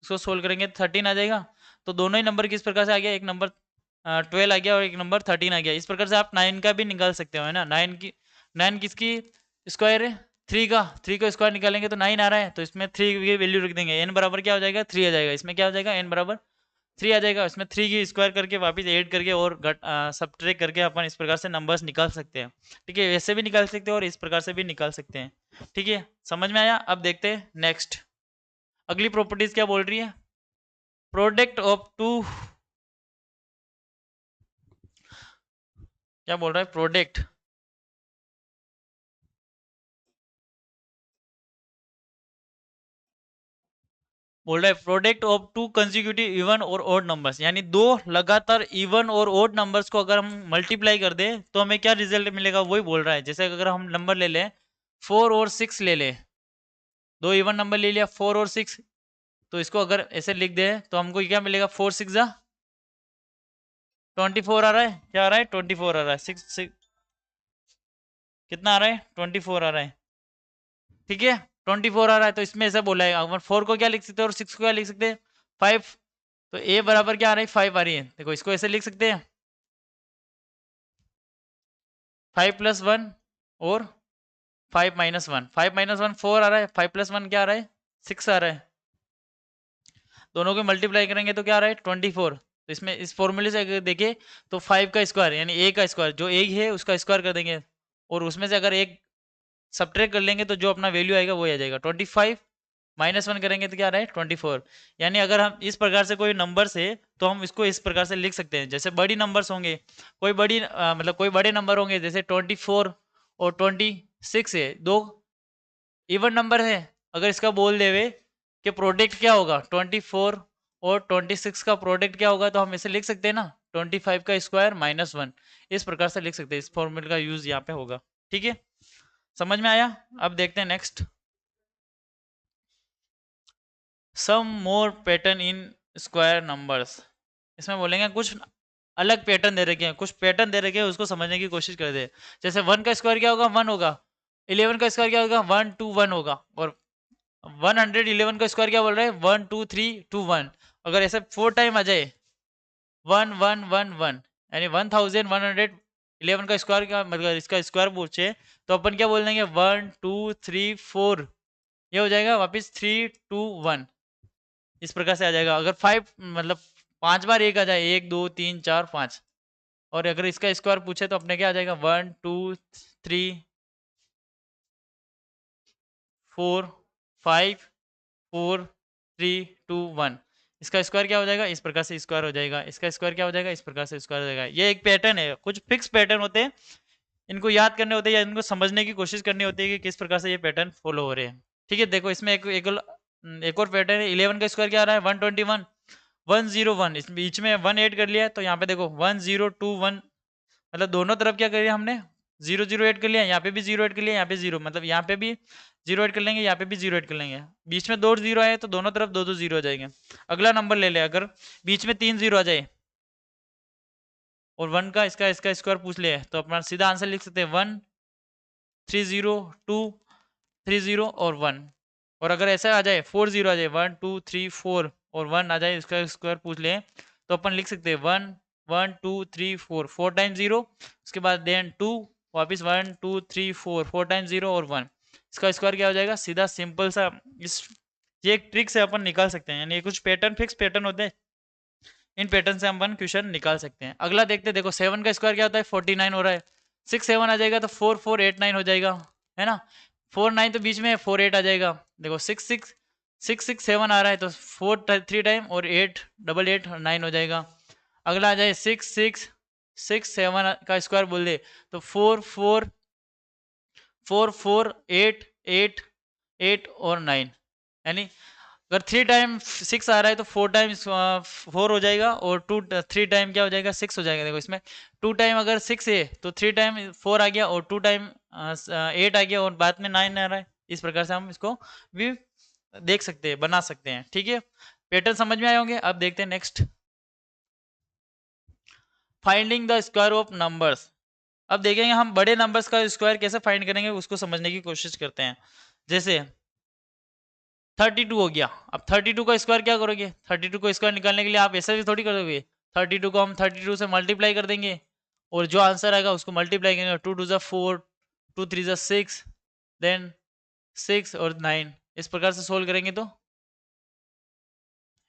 इसको सोल्व करेंगे 13 आ जाएगा। तो दोनों ही नंबर किस प्रकार से आ गया? एक नंबर 12 आ गया और एक नंबर 13 आ गया। इस प्रकार से आप 9 का भी निकाल सकते हो, है ना। 9 किसकी स्क्वायर है? 3 का। 3 का स्क्वायर निकालेंगे तो 9 आ रहा है, तो इसमें 3 की वैल्यू रख देंगे। n बराबर क्या हो जाएगा? 3 आ जाएगा। इसमें क्या हो जाएगा? n बराबर 3 आ जाएगा। इसमें 3 की स्क्वायर करके वापस ऐड करके और सब्ट्रैक्ट करके अपन इस प्रकार से नंबर्स निकाल सकते हैं। ठीक है, वैसे भी निकाल सकते हैं और इस प्रकार से भी निकाल सकते हैं। ठीक है, समझ में आया? अब देखते हैं नेक्स्ट। अगली प्रॉपर्टीज क्या बोल रही है? प्रोडक्ट ऑफ टू, क्या बोल रहा है? प्रोडक्ट बोल रहा है product of two consecutive even और ओड नंबर्स, यानी दो लगातार इवन और ओड नंबर्स को अगर हम मल्टीप्लाई कर दें तो हमें क्या रिजल्ट मिलेगा, वही बोल रहा है। जैसे अगर हम नंबर ले लें 4 और 6 ले लें, दो इवन नंबर ले लिया 4 और 6, तो इसको अगर ऐसे लिख दें तो हमको क्या मिलेगा, 4 6 जा 24 आ रहा है, क्या आ रहा है 24 आ रहा है, 6 कितना आ रहा है 24 आ रहा है, ठीक है 24 आ रहा है। तो इसमें ऐसा बोला है, अगर 4 को क्या लिख सकते हैं और 6 को क्या लिख सकते हैं 5, तो ए बराबर क्या आ रही है 5 आ रही है। देखो इसको ऐसे लिख सकते हैं 5 + 1 और 5 - 1, 5 - 1 4 आ रहा है, 5 + 1 क्या आ रहा है 6 आ रहा है, दोनों को मल्टीप्लाई करेंगे तो क्या आ रहा है 24। तो इसमें इस फॉर्मूले से अगर देखें तो 5 का स्क्वायर यानी ए का स्क्वायर, जो ए है उसका स्क्वायर कर देंगे और उसमें से अगर एक सब्ट्रैक्ट कर लेंगे तो जो अपना वैल्यू आएगा वो आ जाएगा 25 -1 करेंगे तो क्या आ रहा है 24। यानी अगर हम इस प्रकार से कोई नंबर से, तो हम इसको इस प्रकार से लिख सकते हैं। जैसे बड़ी नंबर्स होंगे, कोई बड़ी मतलब कोई बड़े नंबर होंगे जैसे 24 और 26 है, दो इवन नंबर है, अगर इसका बोल देवे कि प्रोडक्ट क्या होगा 24 और 26 का प्रोडक्ट क्या होगा, तो हम इसे लिख सकते हैं ना 25 का स्क्वायर -1, इस प्रकार से लिख सकते हैं। इस फॉर्मूले का यूज यहाँ पे होगा, ठीक है, समझ में आया। अब देखते हैं next, some more pattern in square numbers. इसमें बोलेंगे कुछ अलग पैटर्न दे रखे हैं, कुछ पैटर्न दे रखे हैं, उसको समझने की कोशिश कर दे। जैसे 1 का स्क्वायर क्या होगा 1 होगा, 11 का स्क्वायर क्या होगा 1 2 1 होगा, और 111 का स्क्वायर क्या बोल रहा है 1 2 3 2 1। अगर ऐसे 4 टाइम आ जाए 1 1 1 1 यानी 1111 का स्क्वायर का मतलब इसका स्क्वायर पूछे, तो अपन क्या बोल देंगे 1 2 3 4, ये हो जाएगा वापस 3 2 1, इस प्रकार से आ जाएगा। अगर 5 मतलब 5 बार एक आ जाए 1 2 3 4 5, और अगर इसका स्क्वायर पूछे तो अपने क्या आ जाएगा 1 2 3 4 5 4 3 2 1, इसका स्क्वायर क्या हो जाएगा इस प्रकार से स्क्वायर हो जाएगा, इसका स्क्वायर क्या हो जाएगा इस प्रकार से स्क्वायर हो जाएगा। ये एक पैटर्न है, कुछ फिक्स पैटर्न होते हैं, इनको याद करने होते हैं या इनको समझने की कोशिश करनी होती है कि किस प्रकार से ये पैटर्न फॉलो हो रहे हैं। ठीक है, देखो इसमें एक और पैटर्न है, 11 का स्क्वायर क्या आ रहा है 121 101, इस बीच में 1 ऐड कर लिया है, तो यहाँ पे देखो 1021, मतलब दोनों तरफ क्या कर लिया हमने 0 0 ऐड कर लिया, यहाँ पे भी 0 ऐड कर लिया, यहाँ पे 0, मतलब यहाँ पे भी 0 ऐड कर लेंगे, यहाँ पे भी 0 ऐड कर लेंगे, बीच में 2 0 आए तो दोनों तरफ 2 2 0 हो जाएंगे। अगला नंबर ले ले, अगर बीच में 3 0 आ जाए और 1 का इसका स्क्वायर पूछ ले, तो अपना सीधा आंसर लिख सकते हैं 1 3 0 2 3 0 और 1। और अगर ऐसा आ जाए 4 0 आ जाए 1 2 3 4 और 1 आ जाए, इसका स्क्वायर पूछ ले, तो अपन लिख सकते हैं 1 1 2 3 4 4 टाइम 0, उसके बाद देन 2, वापस 1 2 3 4 4 टाइम 0 और 1, इसका स्क्वायर क्या हो जाएगा सीधा सिंपल सा। इस ये एक ट्रिक से अपन निकाल सकते हैं, यानी कुछ पैटर्न फिक्स पैटर्न होते हैं, इन पैटर्न से हम अपन क्वेश्चन निकाल सकते हैं। अगला देखते हैं, देखो 7 का स्क्वायर क्या होता है 49 हो रहा है, 6 7 आ जाएगा तो 4 4 8 9 हो जाएगा, है ना, 4 9 तो बीच में 4 8 आ जाएगा, देखो 6 6 6 6 7 आ रहा है तो 4 3 टाइम और 8 8 8 9 हो जाएगा। अगला आ जाए 6 6 6 7 का स्क्वायर बोल दे तो 4 4 4 4 8 8 8 और 9, यानी अगर 3 टाइम 6 आ रहा है तो 4 टाइम 4 हो जाएगा और 3 टाइम क्या हो जाएगा 6 हो जाएगा। देखो इसमें 2 टाइम अगर 6 है तो 3 टाइम 4 आ गया और 2 टाइम 8 आ गया और बाद में 9 आ रहा है, इस प्रकार से हम इसको भी देख सकते हैं, बना सकते हैं। ठीक है, पैटर्न समझ में आए होंगे। अब देखते हैं next, finding the square of numbers. अब देखेंगे हम बड़े नंबर्स का स्क्वायर कैसे फाइंड करेंगे, उसको समझने की कोशिश करते हैं। जैसे 32 हो गया, अब 32 का स्क्वायर क्या करोगे, 32 को स्क्वायर निकालने के लिए आप ऐसा भी थोड़ी करोगे, 32 को हम 32 से मल्टीप्लाई कर देंगे और जो आंसर आएगा उसको मल्टीप्लाई करेंगे, 2 2 4 2 3 6 देन 6 और 9, इस प्रकार से सोल्व करेंगे। तो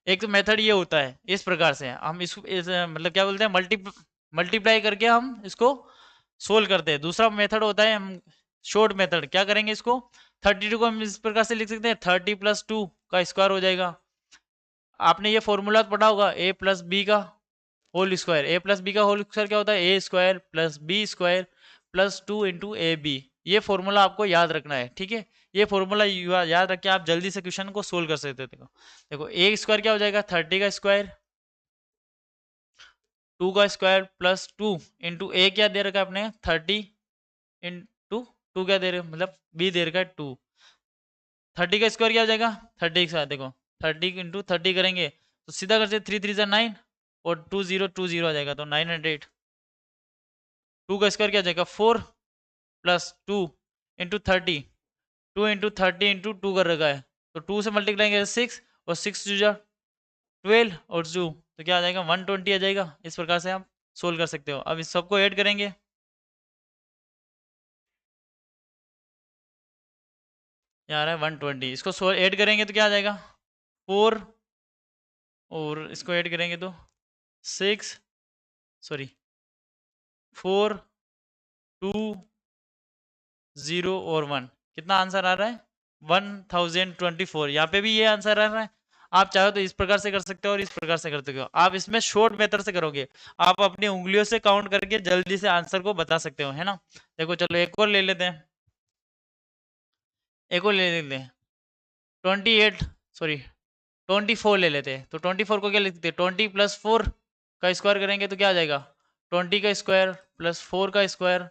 एक मेथड ये होता है, इस प्रकार से हम मतलब क्या बोलते हैं मल्टीप्लाई करके हम इसको सोल्व करते हैं। दूसरा मेथड होता है हम शॉर्ट मेथड, क्या करेंगे इसको 32 को हम इस प्रकार से लिख सकते हैं 30 + 2 का स्क्वायर हो जाएगा। आपने ये फॉर्मूला पढ़ा होगा a + b का होल स्क्वायर, a + b का होल स्क्वायर क्या होता है a square + b square + 2 × ab, ये फॉर्मूला आपको याद रखना है। ठीक है, ये फॉर्मूला याद रख के आप जल्दी से क्वेश्चन को सोल्व कर सकते हो। देखो देखो ए स्क्वायर क्या हो जाएगा 30 का स्क्वायर 2 का स्क्वायर प्लस 2 इंटू ए क्या दे रखा है आपने 30 इंटू 2 क्या दे रहे मतलब बी दे रखा है 2। 30 का स्क्वायर क्या हो जाएगा 30 के साथ देखो 30 इंटू 30 करेंगे तो सीधा कर से 3 3 जा 9 और 2020 आ जाएगा तो 900। 2 का स्क्वायर क्या हो जाएगा 4 प्लस 2 इंटू 30 2 इंटू 30 इंटू 2 कर रखा है तो 2 से मल्टीप्लाई करेंगे 6 और 6 जो 12 और 2 तो क्या आ जाएगा 120 आ जाएगा। इस प्रकार से आप सोल्व कर सकते हो। अब इस सबको ऐड करेंगे यार है 120 इसको ऐड करेंगे तो क्या आ जाएगा 4 और इसको ऐड करेंगे तो 6 सॉरी 4 2 0 और 1 कितना आंसर आ रहा है 1024। यहाँ पे भी ये आंसर आ रहा है। आप चाहो तो इस प्रकार से कर सकते हो और इस प्रकार से कर सकते हो। आप इसमें शॉर्ट मेथड से करोगे आप अपनी उंगलियों से काउंट करके जल्दी से आंसर को बता सकते हो है ना। देखो चलो एक और ले लेते हैं एक और ले लेते हैं 28 सॉरी 24 ले लेते हैं तो 24 को क्या लिखते हैं 20 प्लस 4 का स्क्वायर करेंगे तो क्या आ जाएगा 20 का स्क्वायर प्लस 4 का स्क्वायर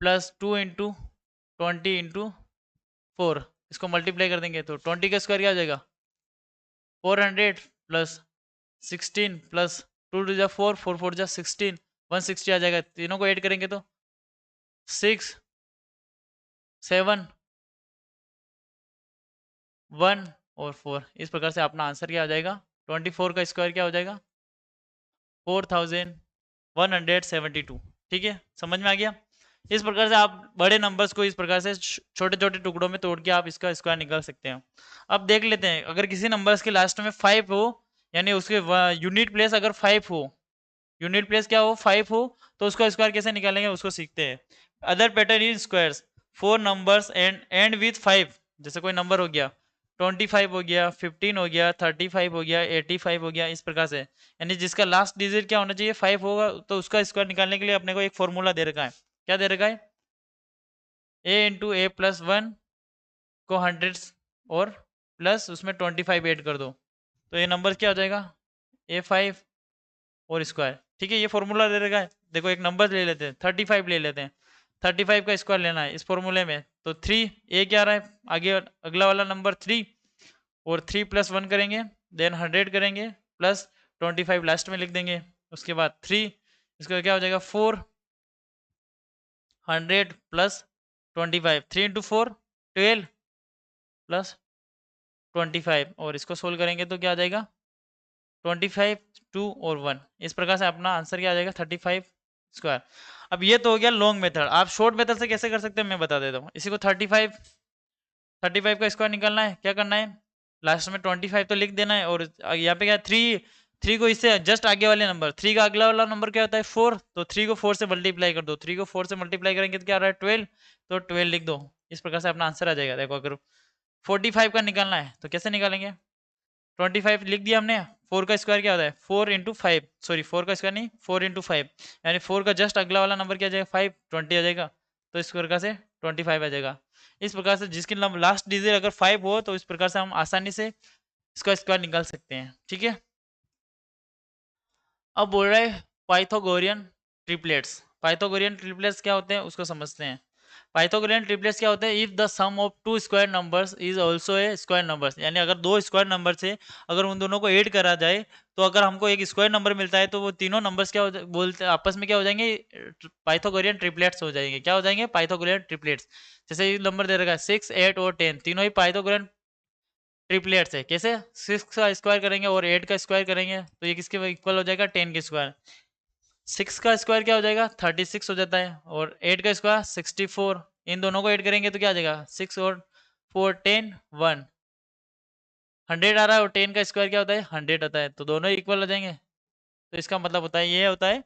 प्लस 2 इंटू 20 इंटू 4 इसको मल्टीप्लाई कर देंगे तो 20 का स्क्वायर क्या आ जाएगा 400 प्लस 16 प्लस 2 टू जा 4 4 4 जा 16 160 आ जाएगा। तीनों को ऐड करेंगे तो 6 7 1 और 4 इस प्रकार से अपना आंसर क्या हो जाएगा 24 का स्क्वायर क्या हो जाएगा 4172। ठीक है समझ में आ गया। इस प्रकार से आप बड़े नंबर्स को इस प्रकार से छोटे छोटे टुकड़ों में तोड़ के आप इसका स्क्वायर निकाल सकते हैं। अब देख लेते हैं अगर किसी नंबर्स के लास्ट में 5 हो यानी उसके यूनिट प्लेस अगर 5 हो यूनिट प्लेस क्या हो 5 हो तो उसका स्क्वायर कैसे निकालेंगे उसको सीखते हैं। Other pattern in squares 4 numbers and with 5 जैसे कोई नंबर हो गया 25 हो गया 15 हो गया 35 हो गया 85 हो गया इस प्रकार से यानी जिसका लास्ट डिजिट क्या होना चाहिए 5 होगा तो उसका स्क्वायर निकालने के लिए अपने को एक फॉर्मूला दे रखा है। क्या दे रखा है a इंटू ए प्लस 1 को 100 और प्लस उसमें 25 ऐड कर दो तो ये नंबर क्या हो जाएगा a5 और स्क्वायर। ठीक है ये फॉर्मूला दे रखा है। देखो एक नंबर ले लेते हैं 35 ले लेते हैं 35 का स्क्वायर लेना है इस फॉर्मूले में तो 3 ए क्या आ रहा है आगे अगला वाला नंबर 3 और 3 प्लस 1 करेंगे देन 100 करेंगे प्लस 25 लास्ट में लिख देंगे उसके बाद 3 इसका क्या हो जाएगा 400 प्लस 25 3 इंटू 4 12 प्लस 25 और इसको सोल्व करेंगे तो क्या आ जाएगा 25 2 और 1 इस प्रकार से अपना आंसर क्या आ जाएगा 35 स्क्वायर। अब ये तो हो गया लॉन्ग मेथड। आप शॉर्ट मेथड से कैसे कर सकते हैं मैं बता देता हूँ। इसी को 35 का स्क्वायर निकालना है क्या करना है लास्ट में 25 तो लिख देना है और यहाँ पे क्या 3 को इससे जस्ट आगे वाले नंबर 3 का अगला वाला नंबर क्या होता है 4 तो 3 को 4 से मल्टीप्लाई कर दो 3 को 4 से मल्टीप्लाई करेंगे तो क्या आ रहा है 12 तो 12 लिख दो। इस प्रकार से अपना आंसर आ जाएगा। देखो अगर 45 का निकालना है तो कैसे निकालेंगे 25 लिख दिया हमने 4 का स्क्वायर क्या होता है 4 इंटू 5 सॉरी 4 का स्क्वायर नहीं 4 इंटू 5 यानी 4 का जस्ट अगला वाला नंबर क्या आ जाएगा 5 20 आ जाएगा तो इस प्रकार से 25 आ जाएगा। इस प्रकार से जिसकी लास्ट डिजिट अगर 5 हो तो इस प्रकार से हम आसानी से इसका स्क्वायर निकाल सकते हैं। ठीक है अब बोल रहा है पाइथागोरियन ट्रिपलेट्स। पाइथागोरियन ट्रिपलेट्स क्या होते हैं उसको समझते हैं। पाइथागोरियन ट्रिपलेट्स क्या होते हैं if the sum of two square numbers is also a square numbers यानी अगर दो स्क्वायर नंबर से अगर उन दोनों को ऐड करा जाए तो अगर हमको एक स्क्वायर नंबर मिलता है तो वो तीनों नंबर्स क्या बोलते हैं आपस में क्या हो जाएंगे पाइथागोरियन ट्रिपलेट्स हो जाएंगे। क्या हो जाएंगे पाइथागोरियन ट्रिपलेट्स। जैसे ये नंबर दे रखा है 6 8 और 10 तीनों ही पाइथागोरियन ट्रिपलेट्स है। कैसे 6 का स्क्वायर करेंगे और 8 का स्क्वायर करेंगे तो ये किसके इक्वल हो जाएगा 10 के स्क्वायर। 6 का स्क्वायर क्या हो जाएगा 36 हो जाता है और 8 का स्क्वायर 64 इन दोनों को ऐड करेंगे तो क्या आ जाएगा 6 और 4 10 1 100 आ रहा है और 10 का स्क्वायर क्या होता है 100 आता है तो दोनों इक्वल हो जाएंगे। तो इसका मतलब होता है ये होता है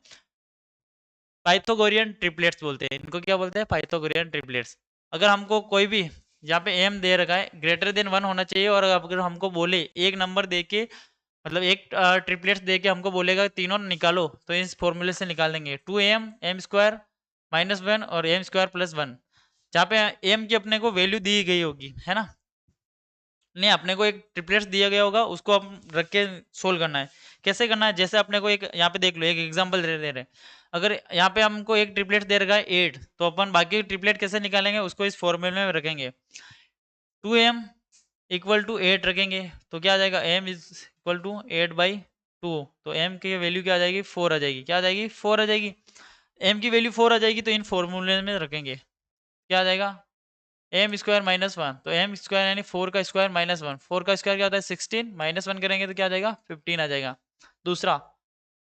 पाइथागोरियन ट्रिपलेट्स बोलते हैं इनको। क्या बोलते हैं पाइथागोरियन ट्रिपलेट्स। अगर हमको कोई भी यहाँ पे एम दे रखा है ग्रेटर देन 1 होना चाहिए और अगर हमको बोले एक नंबर दे के मतलब एक ट्रिपलेट्स दे के हमको बोलेगा तीनों निकालो तो इस फॉर्मूले से निकाल देंगे 2m m स्क्वायर माइनस 1 और m स्क्वायर प्लस 1 जहाँ पे एम की अपने को वैल्यू दी गई होगी, है ना, नहीं अपने को एक ट्रिपलेट्स दिया गया होगा, उसको हम रख के सोल्व करना है। कैसे करना है, जैसे अपने को एक यहाँ पे देख लो, एक एग्जांपल दे रहे हैं। अगर यहाँ पे हमको एक ट्रिपलेट दे रखा है 8, तो अपन बाकी ट्रिपलेट कैसे निकालेंगे, उसको इस फॉर्मूले में रखेंगे। 2m इक्वल टू 8 रखेंगे, तो क्या आ जाएगा, m इज इक्वल टू 8/2, तो m की वैल्यू क्या आ जाएगी, 4 आ जाएगी। क्या आ जाएगी, 4 आ जाएगी। m की वैल्यू 4 आ जाएगी, तो इन फॉर्मूले में रखेंगे, क्या आ जाएगा, एम स्क्वायर -1, तो एम स्क्वायर यानी 4 का स्क्वायर -1, 4 का स्क्वायर क्या होता है 16, -1 करेंगे तो क्या आ जाएगा 15 आ जाएगा। दूसरा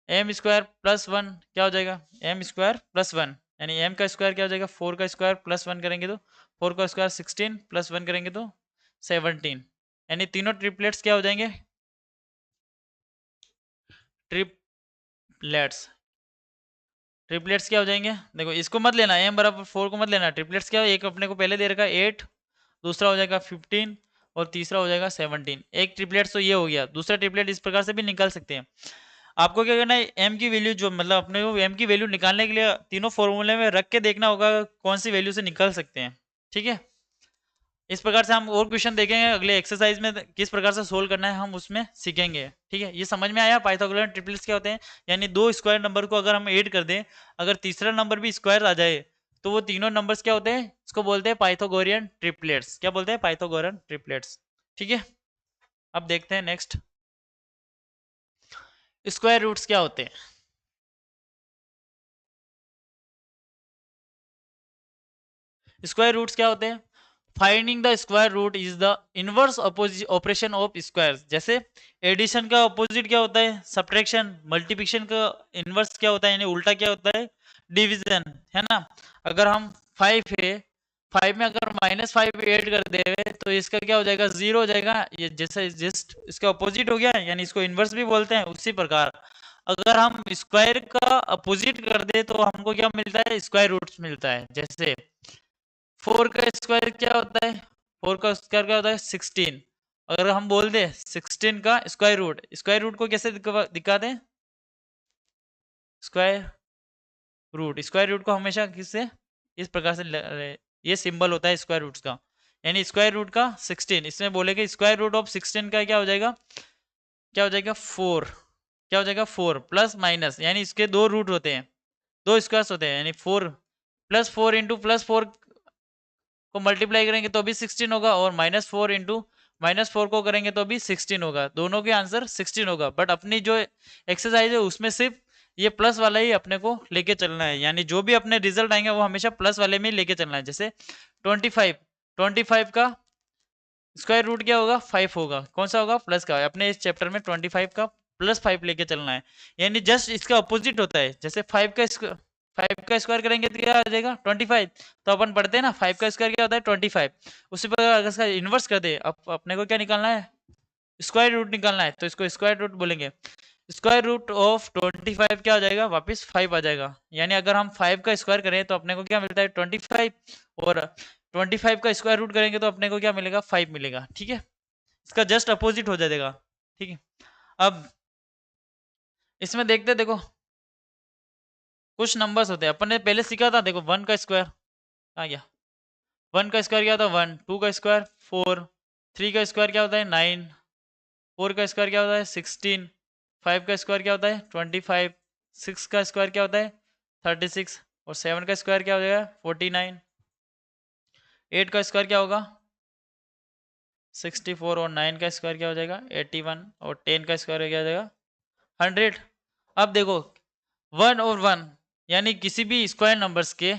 एम स्क्वायर +1 क्या हो जाएगा, एम स्क्वायर +1 यानी एम का स्क्वायर क्या हो जाएगा, 4 का स्क्वायर +1 करेंगे तो 4 का स्क्वायर 16 +1 करेंगे तो 17, यानी तीनों ट्रिपलेट्स क्या हो जाएंगे, ट्रिपलेट्स ट्रिपलेट्स क्या हो जाएंगे, देखो इसको मत लेना, एम बराबर 4 को मत लेना, ट्रिपलेट्स क्या, एक अपने को पहले दे रखा है 8, दूसरा हो जाएगा 15 और तीसरा हो जाएगा 17। एक ट्रिपलेट तो ये हो गया, दूसरा ट्रिपलेट इस प्रकार से भी निकाल सकते हैं। आपको क्या करना है, एम की वैल्यू जो मतलब अपने को एम की वैल्यू निकालने के लिए तीनों फॉर्मूले में रख के देखना होगा कौन सी वैल्यू से निकाल सकते हैं, ठीक है। इस प्रकार से हम और क्वेश्चन देखेंगे अगले एक्सरसाइज में, किस प्रकार से सोल्व करना है हम उसमें सीखेंगे, ठीक है। ये समझ में आया पाइथागोरस ट्रिपलेट्स क्या होते हैं, यानी दो स्क्वायर नंबर को अगर हम ऐड कर दें, अगर तीसरा नंबर भी स्क्वायर आ जाए, तो वो तीनों नंबर्स क्या होते हैं, इसको बोलते हैं पाइथागोरियन ट्रिपलेट्स। क्या बोलते हैं, पाइथागोरन ट्रिपलेट्स, ठीक है। अब देखते हैं नेक्स्ट, स्क्वायर रूट्स क्या होते हैं। स्क्वायर रूट्स क्या होते हैं, finding the square root is the inverse operation of square. जैसे एडिशन का अपोजिट क्या होता है, सब्ट्रैक्शन, मल्टीप्लिकेशन का इनवर्स क्या होता है, यानी उल्टा क्या होता है, डिवीजन, है ना। अगर हम 5 है, 5 में अगर -5 ऐड कर दे तो इसका क्या हो जाएगा, 0 हो जाएगा। ये जैसे जस्ट इसका अपोजिट हो गया, यानी इसको इनवर्स भी बोलते हैं। उसी प्रकार अगर हम स्क्वायर का अपोजिट कर दे तो हमको क्या मिलता है, स्क्वायर रूट्स मिलता है। जैसे 4 का स्क्वायर क्या होता है, 4 का स्क्वायर क्या होता है 16। अगर हम बोल दे 16 का स्क्वायर रूट को कैसे दिखा दें, स्क्वायर रूट को हमेशा किससे, इस प्रकार से ये सिंबल होता है स्क्वायर रूट्स का, यानी स्क्वायर रूट का 16, इसमें बोलेगा स्क्वायर रूट ऑफ 16 का क्या हो जाएगा, क्या हो जाएगा 4, क्या हो जाएगा 4 प्लस माइनस, यानी इसके दो रूट होते हैं, दो स्क्वायर्स होते हैं, यानी 4 +4 इंटू +4 को मल्टीप्लाई करेंगे तो भी 16 होगा, और -4 इंटू -4 को करेंगे तो भी 16 होगा। दोनों के आंसर 16 होगा, बट अपनी जो एक्सरसाइज है उसमें सिर्फ ये प्लस वाला ही अपने को लेके चलना है, यानी जो भी अपने रिजल्ट आएंगे वो हमेशा प्लस वाले में ही लेके चलना है। जैसे 25 का स्क्वायर रूट क्या होगा, 5 होगा, कौन सा होगा, प्लस का। अपने इस चैप्टर में 25 का +5 लेके चलना है, यानी जस्ट इसका अपोजिट होता है। जैसे 5 का स्क्वायर करेंगे तो क्या आ जाएगा 25, तो अपन पढ़ते हैं ना 5 का स्क्वायर क्या होता है 25। उसी पर अगर इसका इन्वर्स कर दे, अब अपने को क्या निकालना है, स्क्वायर रूट निकालना है, तो इसको स्क्वायर रूट बोलेंगे। स्क्वायर रूट ऑफ 25 क्या हो जाएगा, वापस 5 आ जाएगा। यानी अगर हम 5 का स्क्वायर करें तो अपने को क्या मिलता है 25, और 25 का स्क्वायर रूट करेंगे तो अपने को क्या मिलेगा 5 मिलेगा, ठीक है। इसका जस्ट अपोजिट हो जाएगा, ठीक है। अब इसमें देखते हैं, देखो कुछ नंबर्स होते हैं, अपन ने पहले सीखा था, देखो 1 का स्क्वायर आ गया, 1 का स्क्वायर क्या होता है 1, 2 का स्क्वायर 4, 3 का स्क्वायर क्या होता है 9, 4 का स्क्वायर क्या होता है 16, 5 का स्क्वायर क्या होता है 25, 6 का स्क्वायर क्या होता है 36, और 7 का स्क्वायर क्या हो जाएगा 49, 8 का स्क्वायर क्या होगा 64, और 9 का स्क्वायर क्या हो जाएगा 81, और 10 का स्क्वायर क्या हो जाएगा 100। अब देखो 1 और 1 यानी किसी भी स्क्वायर नंबर्स के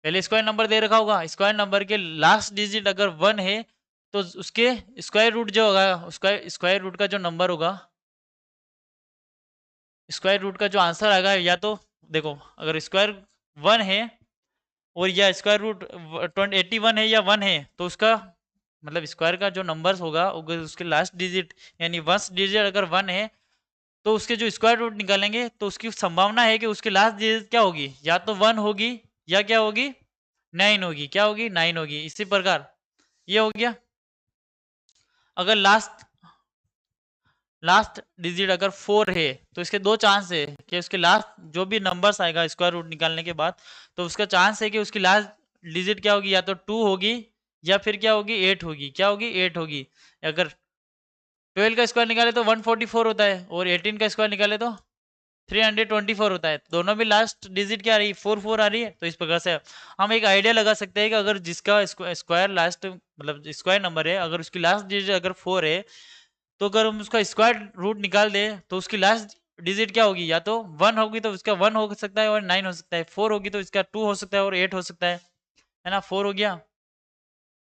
पहले स्क्वायर नंबर दे रखा होगा, स्क्वायर नंबर के लास्ट डिजिट अगर 1 है तो उसके स्क्वायर रूट जो होगा, उसका स्क्वायर रूट का जो नंबर होगा, स्क्वायर रूट का जो आंसर आएगा, या तो देखो अगर स्क्वायर 1 है और या स्क्वायर रूट 81 है या 1 है, तो उसका मतलब स्क्वायर का जो नंबर्स होगा अगर उसके लास्ट डिजिट यानी फर्स्ट डिजिट अगर 1 है, तो उसके जो स्क्वायर रूट निकालेंगे तो उसकी संभावना है कि उसकी लास्ट डिजिट क्या होगी, या तो 1 होगी या क्या होगी 9 होगी, क्या होगी 9 होगी। इसी प्रकार ये हो गया, अगर लास्ट डिजिट अगर 4 है तो इसके दो चांस है कि उसके लास्ट जो भी नंबर्स आएगा स्क्वायर रूट निकालने के बाद, तो उसका चांस है कि उसकी लास्ट डिजिट क्या होगी, या तो 2 होगी या फिर क्या होगी 8 होगी, क्या होगी 8 होगी। अगर 12 का स्क्वायर निकाले तो 144 होता है और 18 का स्क्वायर निकाले तो 324 होता है। दोनों में लास्ट डिजिट क्या आ रही है, 4 आ रही है। तो इस प्रकार से हम एक आइडिया लगा सकते हैं कि अगर जिसका स्क्वायर लास्ट मतलब स्क्वायर नंबर है, अगर उसकी लास्ट डिजिट अगर 4 है, तो अगर हम उसका स्क्वायर रूट निकाल दें तो उसकी लास्ट डिजिट क्या होगी, या तो 1 होगी तो उसका 1 हो सकता है और 9 हो सकता है, 4 होगी तो इसका 2 हो सकता है और 8 हो सकता है ना, 4 हो गया।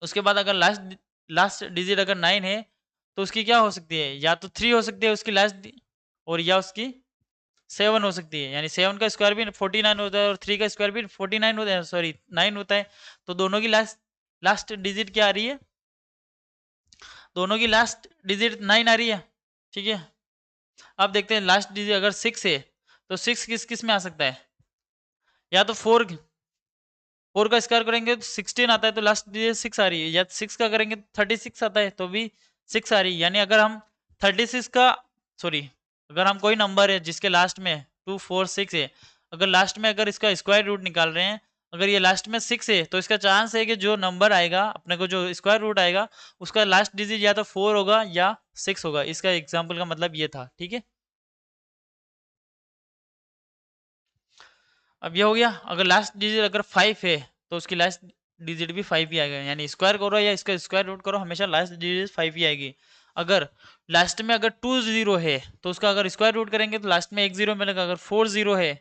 उसके बाद अगर लास्ट लास्ट डिजिट अगर 9 है तो उसकी क्या हो सकती है, या तो 3 हो सकती है उसकी लास्ट, और या उसकी 7 हो सकती है। यानी 7 का स्क्वायर भी 49 होता है और 3 का स्क्वायर भी 49 होता है, सॉरी 9 होता है। तो दोनों की लास्ट लास्ट डिजिट क्या आ रही है, दोनों की लास्ट डिजिट 9 आ रही है। ठीक है, अब देखते हैं लास्ट डिजिट अगर 6 है तो 6 किस किस में आ सकता है, या तो 4 का स्क्वायर करेंगे तो 16 आता है तो लास्ट डिजिट 6 आ रही है, या 6 का करेंगे तो 36 आता है तो भी 6 आ रही है। यानी अगर हम 36 का सॉरी अगर हम कोई नंबर है जिसके लास्ट में 2 4 6 है, अगर लास्ट में अगर इसका स्क्वायर रूट निकाल रहे हैं, अगर ये लास्ट में 6 है तो इसका चांस है कि जो नंबर आएगा अपने को, जो स्क्वायर रूट आएगा उसका लास्ट डिजिट या तो 4 होगा या 6 होगा। इसका एग्जाम्पल का मतलब ये था। ठीक है, अब ये हो गया। अगर लास्ट डिजिट अगर 5 है तो उसकी लास्ट डिजिट भी 5 ही आएगा। यानी स्क्वायर करो या इसका स्क्वायर रूट करो, हमेशा लास्ट डिजिट 5 ही आएगी। अगर लास्ट में अगर 2 0 है तो उसका अगर स्क्वायर रूट करेंगे तो लास्ट में 1 0 मिलेगा। अगर 4 0 है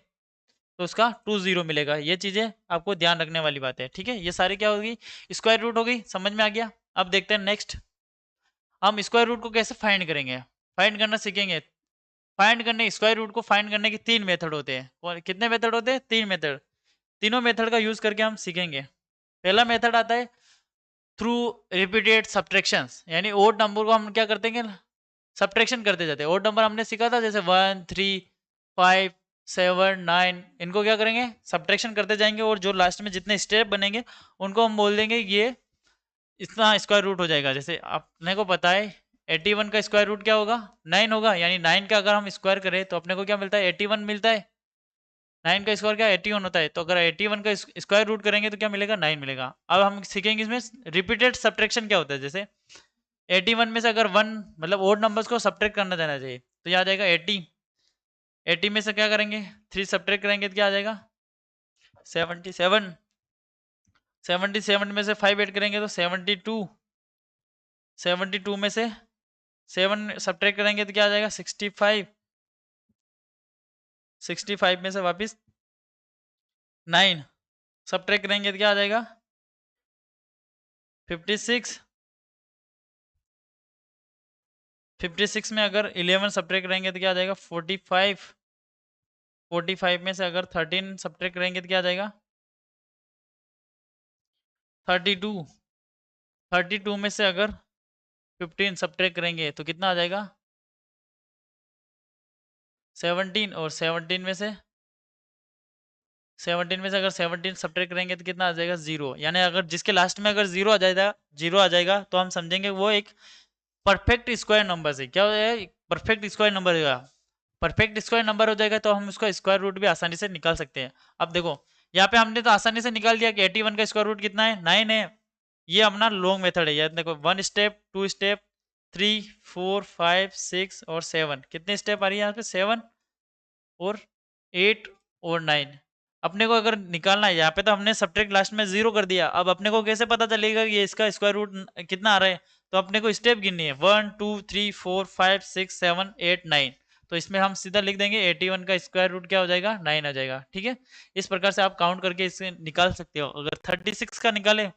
तो उसका 2 0 मिलेगा। ये चीजें आपको ध्यान रखने वाली बात है। ठीक है, ये सारी क्या होगी, स्क्वायर रूट हो गई, समझ में आ गया। अब देखते हैं नेक्स्ट, हम स्क्वायर रूट को कैसे फाइंड करेंगे, फाइंड करना सीखेंगे। फाइंड करने स्क्वायर रूट को फाइंड करने के 3 मेथड होते हैं। और कितने मेथड होते हैं, 3 मेथड। तीनों मेथड का यूज करके हम सीखेंगे। पहला मेथड आता है थ्रू रिपीटेड सब्ट्रैक्शंस, यानी ओड नंबर को हम क्या करते हैं, सब्ट्रैक्शन करते जाते हैं। ओड नंबर हमने सीखा था जैसे 1 3 5 7 9, इनको क्या करेंगे, सब्ट्रैक्शन करते जाएंगे और जो लास्ट में जितने स्टेप बनेंगे उनको हम बोल देंगे ये इतना स्क्वायर रूट हो जाएगा। जैसे अपने को पता है 81 का स्क्वायर रूट क्या होगा, 9 होगा। यानी 9 का अगर हम स्क्वायर करें तो अपने को क्या मिलता है, 81 मिलता है। 9 का स्क्वायर क्या 81 होता है, तो अगर 81 का स्क्वायर रूट करेंगे तो क्या मिलेगा, 9 मिलेगा। अब हम सीखेंगे इसमें रिपीटेड सब्ट्रैक्शन क्या होता है। जैसे 81 में से अगर 1 मतलब ओड नंबर्स को सब्ट्रैक्ट करना जाना चाहिए तो ये आ जाएगा 80। 80 में से क्या करेंगे, 3 सब्ट्रैक्ट करेंगे तो क्या आ जाएगा 77। 77 में से 5 ऐड करेंगे तो 72। 72 में से 7 सब्ट्रैक्ट करेंगे तो क्या आ जाएगा 65। 65 में से वापस 9 सब्ट्रैक्ट करेंगे तो क्या आ जाएगा 56। 56 में अगर 11 सब्ट्रैक्ट करेंगे तो क्या आ जाएगा 45। 45 में से अगर 13 सब्ट्रैक्ट करेंगे तो क्या आ जाएगा 32। 32 में से अगर 15 सब्ट्रैक्ट करेंगे तो कितना आ जाएगा 17। और 17 में से अगर 17 सब्ट्रैक्ट करेंगे तो कितना आ जाएगा 0। यानी अगर जिसके लास्ट में अगर 0 आ जाएगा तो हम समझेंगे वो एक परफेक्ट स्क्वायर नंबर से क्या हो जाएगा, परफेक्ट स्क्वायर नंबर होगा। परफेक्ट स्क्वायर नंबर हो जाएगा तो हम उसका स्क्वायर रूट भी आसानी से निकाल सकते हैं। अब देखो यहाँ पे हमने तो आसानी से निकाल दिया कि 81 का स्क्वायर रूट कितना है, 9 है। ये अपना लॉन्ग मेथड है। यार देखो 1 स्टेप 2 स्टेप 3 4 5 6 और 7, कितने स्टेप आ रही है यहाँ पे 7 और 8 और 9। अपने को अगर निकालना है, यहाँ पे तो हमने सब्ट्रैक्ट लास्ट में 0 कर दिया। अब अपने को कैसे पता चलेगा कि ये इसका स्क्वायर रूट कितना आ रहा है, तो अपने को स्टेप गिननी है 1 2 3 4 5 6 7 8 9। तो इसमें हम सीधा लिख देंगे 81 का स्क्वायर रूट क्या हो जाएगा 9 आ जाएगा। ठीक है, इस प्रकार से आप काउंट करके इसे निकाल सकते हो। अगर 36 का निकाले,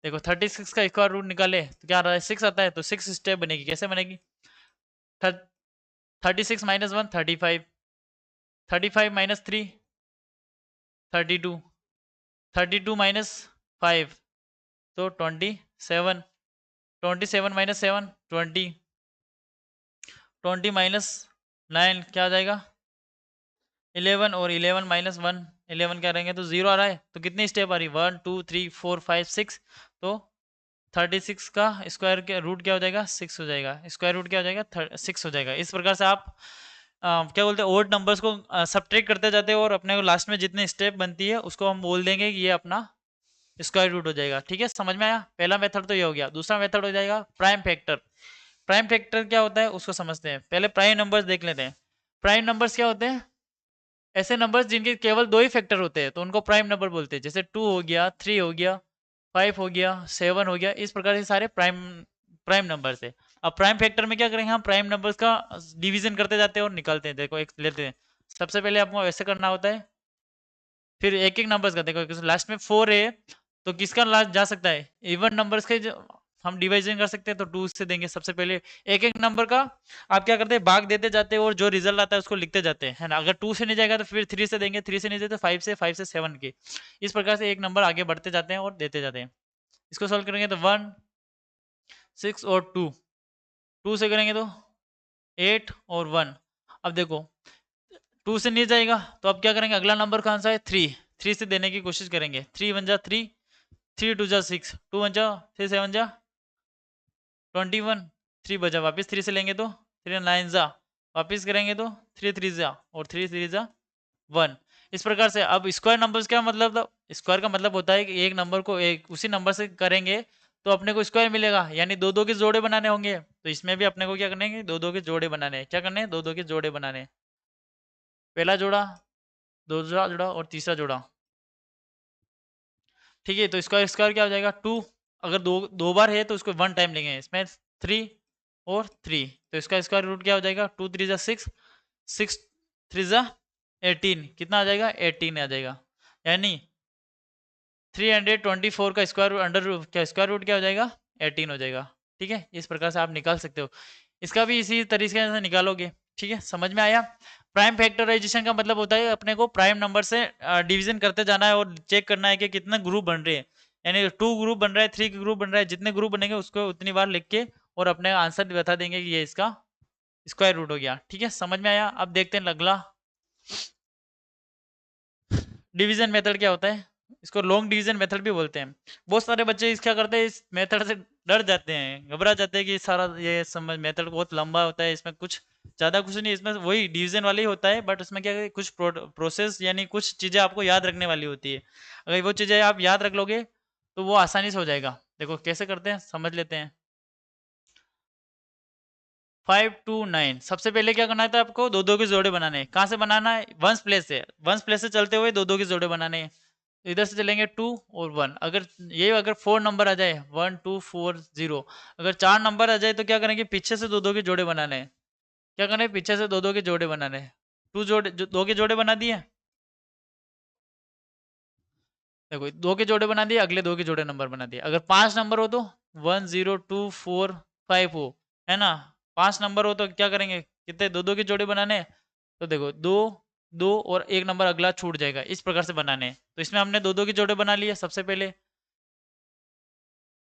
देखो 36 का स्क्वायर रूट निकाले तो क्या आ रहा है 6 आता है, तो 6 स्टेप बनेगी। कैसे बनेगी, 36 माइनस 1 35, 35 माइनस 3 32, 32 माइनस 5 तो 27, 27 माइनस 7 20, 20 माइनस 9 क्या आ जाएगा 11, और 11 माइनस 1 11 क्या रहेंगे तो 0 आ रहा है। तो कितनी स्टेप आ रही है 1 2 3 4 5 6, तो 36 का स्क्वायर के रूट क्या हो जाएगा 6 हो जाएगा। स्क्वायर रूट क्या हो जाएगा 6 हो जाएगा। इस प्रकार से आप क्या बोलते हैं ओड नंबर्स को सब्ट्रैक्ट करते जाते हैं और अपने को लास्ट में जितने स्टेप बनती है उसको हम बोल देंगे कि ये अपना स्क्वायर रूट हो जाएगा। ठीक है, समझ में आया? पहला मेथड तो ये हो गया। दूसरा मेथड हो जाएगा प्राइम फैक्टर। प्राइम फैक्टर क्या होता है उसको समझते हैं। पहले प्राइम नंबर्स देख लेते हैं। प्राइम नंबर्स क्या होते हैं? ऐसे नंबर्स जिनके केवल दो ही फैक्टर होते हैं तो उनको प्राइम नंबर बोलते हैं। जैसे 2 हो गया, 3 हो गया, 5 हो गया, 7 हो गया, इस प्रकार से सारे प्राइम प्राइम नंबर्स है। अब प्राइम फैक्टर में क्या करेंगे, हम प्राइम नंबर्स का डिवीजन करते जाते हैं और निकालते हैं। देखो एक लेते हैं, सबसे पहले आपको ऐसे करना होता है, फिर एक एक नंबर्स का देखो, लास्ट में 4 है तो किसका लास्ट जा सकता है, इवन नंबर्स के जो हम डिवीजन कर सकते हैं तो 2 से देंगे। सबसे पहले एक एक नंबर का आप क्या करते हैं, भाग देते जाते हैं और जो रिजल्ट आता है उसको लिखते जाते हैं, है ना। अगर 2 से नहीं जाएगा तो फिर 3 से देंगे, 3 से नहीं देते तो 5 से, 5 से 7 के, इस प्रकार से एक नंबर आगे बढ़ते जाते हैं और देते जाते हैं। इसको सॉल्व करेंगे तो 1, 6 और 2, 2 से करेंगे तो 8 और 1। अब देखो 2 से नहीं जाएगा तो अब क्या करेंगे, अगला नंबर कौन सा है, 3, 3 से देने की कोशिश करेंगे। 3 1 जा 3, 3 2 जा 6, 2 1 जा 3 7 जा 21, 3 बचा, वापस 3 से लेंगे तो 3 9 जा, वापस करेंगे तो 3 3 जा और 3 3 जा 1। इस प्रकार से अब स्क्वायर नंबर्स क्या मतलब था, स्क्वायर का मतलब होता है कि एक नंबर को एक उसी नंबर से करेंगे तो अपने को स्क्वायर मिलेगा, यानी दो दो के जोड़े बनाने होंगे। तो इसमें भी अपने को क्या करने हैं, दो दो के जोड़े बनाने हैं। क्या करने हैं, दो दो के जोड़े बनाने हैं। पहला जोड़ा, दूसरा जोड़ा और तीसरा जोड़ा। ठीक है, तो स्क्वायर स्क्वायर क्या हो जाएगा, 2। अगर दो दो बार है तो उसको 1 टाइम लेंगे, इसमें 3 और 3, तो इसका स्क्वायर रूट क्या हो जाएगा, 2 3 जा 6, 6 3 जा 18, कितना आ जाएगा, 18 आ जाएगा। यानी 324 का स्क्वायर रूट अंडर क्या स्क्वायर रूट क्या हो जाएगा, 18 हो जाएगा। ठीक है, इस प्रकार से आप निकाल सकते हो। इसका भी इसी तरीके से निकालोगे। ठीक है, समझ में आया? प्राइम फैक्टराइजेशन का मतलब होता है अपने को प्राइम नंबर से डिवीजन करते जाना है और चेक करना है कि कितने ग्रुप बन रहे हैं। यानी 2 ग्रुप बन रहा है, 3 ग्रुप बन रहा है, जितने ग्रुप बनेंगे उसको उतनी बार लिख के और अपने आंसर बता देंगे कि ये इसका स्क्वायर रूट हो गया। ठीक है, समझ में आया? अब देखते हैं अगला डिवीजन मेथड क्या होता है। इसको लॉन्ग डिवीजन मेथड भी बोलते हैं। बहुत सारे बच्चे इस क्या करते हैं, इस मेथड से डर जाते हैं, घबरा जाते हैं कि सारा ये समझ मेथड बहुत लंबा होता है, इसमें कुछ ज़्यादा कुछ नहीं, इसमें वही डिवीजन वाले ही होता है, बट उसमें क्या है, कुछ प्रोसेस यानी कुछ चीज़ें आपको याद रखने वाली होती है। अगर वो चीज़ें आप याद रख लोगे तो वो आसानी से हो जाएगा। देखो कैसे करते हैं, समझ लेते हैं। 5 2 9, सबसे पहले क्या करना था आपको, दो दो के जोड़े बनाने हैं। कहाँ से बनाना है, वंस प्लेस से, वंस प्लेस से चलते हुए दो दो के जोड़े बनाने हैं। इधर से चलेंगे 2 और 1। अगर 4 नंबर आ जाए, 1 2 4 0, अगर 4 नंबर आ जाए तो क्या करेंगे, पीछे से दो दो के जोड़े बनाने हैं। क्या करना है, पीछे से दो दो के जोड़े बनाने हैं। दो के जोड़े बना दिए। देखो दो के जोड़े बना दिए, अगले दो के जोड़े नंबर बना दिए। अगर 5 नंबर हो तो 1 0 2 4 5 हो, है ना। 5 नंबर हो तो क्या करेंगे, कितने, दो दो के जोड़े बनाने हैं। तो देखो दो दो और एक नंबर अगला छूट जाएगा, इस प्रकार से बनाने हैं। तो इसमें हमने दो दो के जोड़े बना लिए सबसे पहले।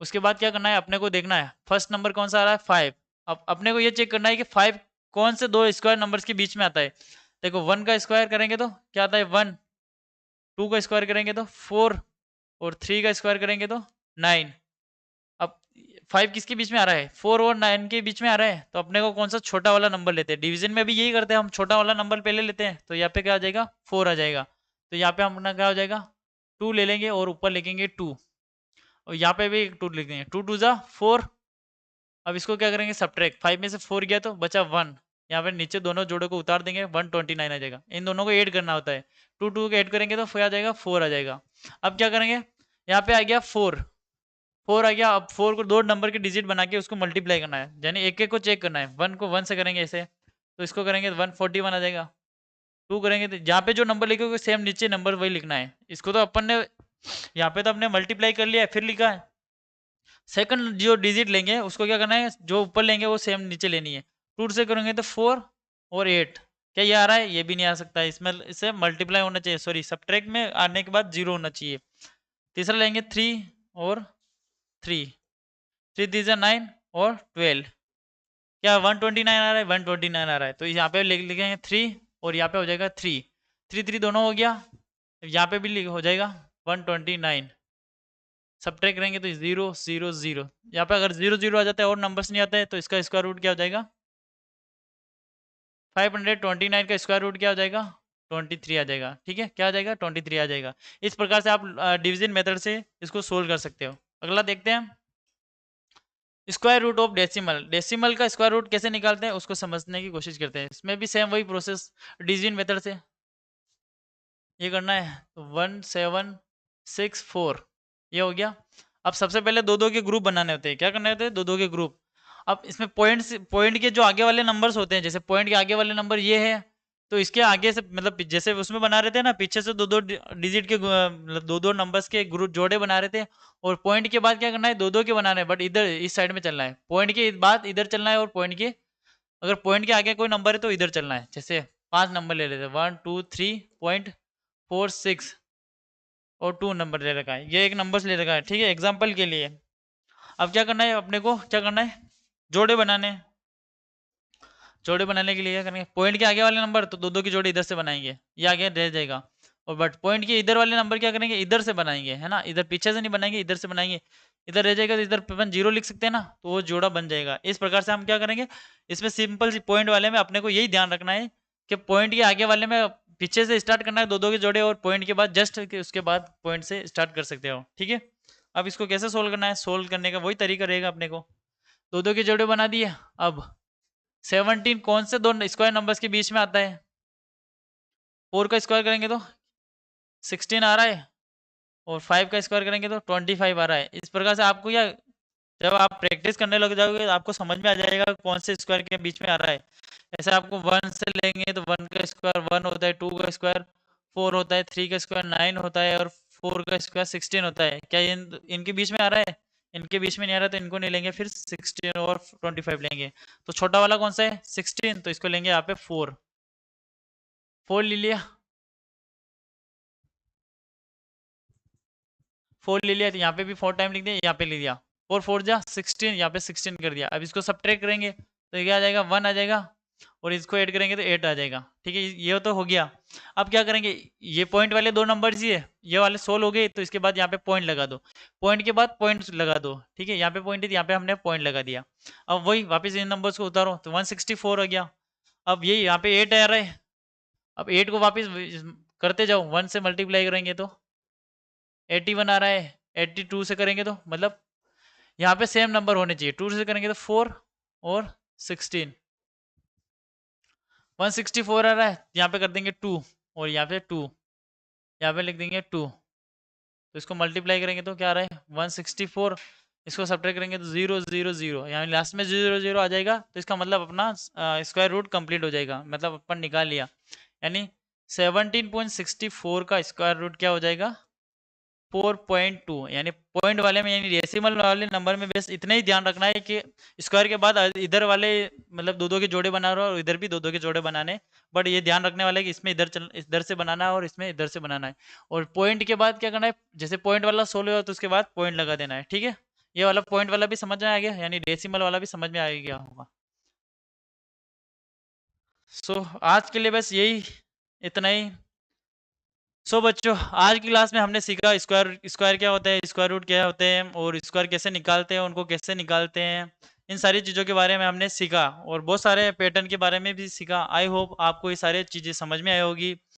उसके बाद क्या करना है, अपने को देखना है फर्स्ट नंबर कौन सा आ रहा है, 5। अब अपने को ये चेक करना है कि 5 कौन से दो स्क्वायर नंबर्स के बीच में आता है। देखो 1 का स्क्वायर करेंगे तो क्या आता है 1, 2 का स्क्वायर करेंगे तो 4 और 3 का स्क्वायर करेंगे तो 9। अब 5 किसके बीच में आ रहा है, 4 और 9 के बीच में आ रहा है, तो अपने को कौन सा छोटा वाला नंबर लेते हैं। डिवीजन में भी यही करते हैं, हम छोटा वाला नंबर पहले लेते हैं। तो यहाँ पे क्या आ जाएगा, 4 आ जाएगा। तो यहाँ पे अपना क्या हो जाएगा, 2 ले लेंगे और ऊपर लिखेंगे 2, और यहाँ पे भी 2 लिख देंगे, 2 2 जा 4। अब इसको क्या करेंगे, सब्ट्रैक्ट, 5 में से 4 गया तो बचा 1। यहाँ पे नीचे दोनों जोड़ों को उतार देंगे, 129 आ जाएगा। इन दोनों को ऐड करना होता है, 2 2 को ऐड करेंगे तो फिर आ जाएगा 4 आ जाएगा। अब क्या करेंगे, यहाँ पे आ गया 4, 4 आ गया। अब 4 को दो नंबर के डिजिट बना के उसको मल्टीप्लाई करना है, यानी एक एक को चेक करना है। 1 को 1 से करेंगे ऐसे, तो इसको करेंगे तो 141 आ जाएगा। 2 करेंगे तो जहाँ पे जो नंबर लिखे सेम नीचे नंबर वही लिखना है। इसको तो अपन ने यहाँ पे तो अपने मल्टीप्लाई कर लिया है फिर लिखा है। सेकंड जो डिजिट लेंगे उसको क्या करना है, जो ऊपर लेंगे वो सेम नीचे लेनी है। 2 से करेंगे तो 4 और 8, क्या ये आ रहा है, ये भी नहीं आ सकता। इसमें इससे मल्टीप्लाई होना चाहिए, सॉरी सब्ट्रैक्ट में आने के बाद 0 होना चाहिए। तीसरा लेंगे 3 और 3, 3 3 9 और 12, क्या 129 आ रहा है, 129 आ रहा है। तो यहाँ पे लिखेंगे 3 और यहाँ पे हो जाएगा 3, 3 3 दोनों हो गया। यहाँ पे भी हो जाएगा 129। सब्ट्रैक्ट करेंगे तो 0 0 0, यहाँ पे अगर 0 0 आ जाता है और नंबर्स नहीं आता है तो इसका स्क्वायर रूट क्या हो जाएगा, 529 का स्क्वायर रूट क्या हो जाएगा 23 आ जाएगा। ठीक है, क्या आ जाएगा? 23 आ जाएगा। इस प्रकार से आप डिवीजन मेथड से इसको सोल्व कर सकते हो। अगला देखते हैं, square root of decimal. Decimal का स्क्वायर रूट कैसे निकालते हैं उसको समझने की कोशिश करते हैं। इसमें भी सेम वही प्रोसेस, डिवीजन मेथड से ये करना है। तो 1764 ये हो गया। अब सबसे पहले दो दो के ग्रुप बनाने होते हैं। क्या करने होते हैं? दो दो के ग्रुप। अब इसमें पॉइंट के जो आगे वाले नंबर्स होते हैं, जैसे पॉइंट के आगे वाले नंबर ये है, तो इसके आगे से मतलब जैसे उसमें बना रहे थे ना, पीछे से दो दो डिजिट के मतलब दो दो नंबर्स के ग्रुप जोड़े बना रहे थे। और पॉइंट के बाद क्या करना है? दो दो के बनाना है, बट इधर इस साइड में चलना है। पॉइंट के बाद इधर चलना है, और पॉइंट के अगर पॉइंट के आगे कोई नंबर है तो इधर चलना है। जैसे 5 नंबर ले लेते हैं, 1 2 3.46 और 2 नंबर ले रखा है, ये एक नंबर ले रखा है। ठीक है, एग्जाम्पल के लिए। अब क्या करना है अपने को? क्या करना है? जोड़े बनाने हैं। जोड़े बनाने के लिए क्या करेंगे? पॉइंट के आगे वाले नंबर तो दो दो की जोड़ी इधर से बनाएंगे, ये आगे रह जाएगा। और बट पॉइंट के इधर वाले नंबर क्या करेंगे? इधर से बनाएंगे, है ना। इधर पीछे से नहीं बनाएंगे, इधर से बनाएंगे। इधर रह जाएगा तो इधर अपन 0 लिख सकते हैं ना, तो वो जोड़ा बन जाएगा। इस प्रकार से हम क्या करेंगे? इसमें सिंपल सी पॉइंट वाले में अपने को यही ध्यान रखना है कि पॉइंट के आगे वाले में पीछे से स्टार्ट करना है, दो दो के जोड़े, और पॉइंट के बाद जस्ट उसके बाद पॉइंट से स्टार्ट कर सकते हो। ठीक है, अब इसको कैसे सोल्व करना है? सोल्व करने का वही तरीका रहेगा अपने को। दो दो के जोड़े बना दिए। अब 17 कौन से दो स्क्वायर नंबर्स के बीच में आता है? 4 का स्क्वायर करेंगे तो 16 आ रहा है, और 5 का स्क्वायर करेंगे तो 25 आ रहा है। इस प्रकार से आपको क्या, जब आप प्रैक्टिस करने लग जाओगे तो आपको समझ में आ जाएगा कौन से स्क्वायर के बीच में आ रहा है। ऐसे आपको 1 से लेंगे तो 1 का स्क्वायर 1 होता है, 2 का स्क्वायर 4 होता है, 3 का स्क्वायर 9 होता है, और 4 का स्क्वायर 16 होता है। क्या इनके बीच में आ रहा है? इनके बीच में नहीं आ रहा, तो इनको नहीं लेंगे, फिर 16 और 25 लेंगे। तो छोटा वाला कौन सा है? 16, तो इसको लेंगे यहाँ पे 4। 4 ले लिया, 4 ले लिया, तो यहाँ पे भी 4 टाइम लिख दिया, यहाँ पे लिख दिया। 4 4 जा 16, यहाँ पे 16 कर दिया। अब इसको सब्ट्रैक्ट करेंगे तो ये क्या आ जाएगा? 1 आ जाएगा, और इसको ऐड करेंगे तो 8 आ जाएगा। ठीक है, ये तो हो गया। अब क्या करेंगे? ये पॉइंट वाले दो नंबर ही है, ये वाले सोल्व हो गए, तो इसके बाद यहाँ पे पॉइंट लगा दो। पॉइंट के बाद पॉइंट लगा दो। ठीक है, यहाँ पे पॉइंट है, यहाँ पे हमने पॉइंट लगा दिया। अब वही वापस इन नंबर्स को उतारो तो 164 हो गया। अब ये यहाँ पे 8 आ रहा है। अब 8 को वापस करते जाओ, 1 से मल्टीप्लाई करेंगे तो 81 आ रहा है। 82 से करेंगे तो मतलब यहाँ पे सेम नंबर होने चाहिए। 2 से करेंगे तो 4 और 16, 164 आ रहा है। यहाँ पे कर देंगे 2, और यहाँ पे 2, यहाँ पे लिख देंगे 2। तो इसको मल्टीप्लाई करेंगे तो क्या आ रहा है? 164। इसको सब्ट्रैक्ट करेंगे तो 0 0 0, यहाँ लास्ट में 0 0 आ जाएगा। तो इसका मतलब अपना स्क्वायर रूट कंप्लीट हो जाएगा, मतलब अपन निकाल लिया। यानी 17.64 का स्क्वायर रूट क्या हो जाएगा? 4.2। यानी पॉइंट वाले में, यानी डेसिमल वाले नंबर में बस इतना ही ध्यान रखना है कि स्क्वायर के बाद इधर वाले मतलब दो दो के जोड़े बना रहा है, और इधर भी दो दो के जोड़े बनाने। बट ये ध्यान रखने वाला है कि इसमें इधर से बनाना है, और इसमें इधर से बनाना है। और पॉइंट के बाद क्या करना है? जैसे पॉइंट वाला सोल्व हुआ तो उसके बाद पॉइंट लगा देना है। ठीक है, ये वाला पॉइंट वाला भी समझ में आ गया, यानी डेसिमल वाला भी समझ में आ गया होगा। सो आज के लिए बस यही, इतना ही। सो बच्चों, आज की क्लास में हमने सीखा स्क्वायर स्क्वायर क्या होता है, स्क्वायर रूट क्या होते हैं, और स्क्वायर कैसे निकालते हैं, उनको कैसे निकालते हैं। इन सारी चीज़ों के बारे में हमने सीखा, और बहुत सारे पैटर्न के बारे में भी सीखा। आई होप आपको ये सारी चीज़ें समझ में आई होगी।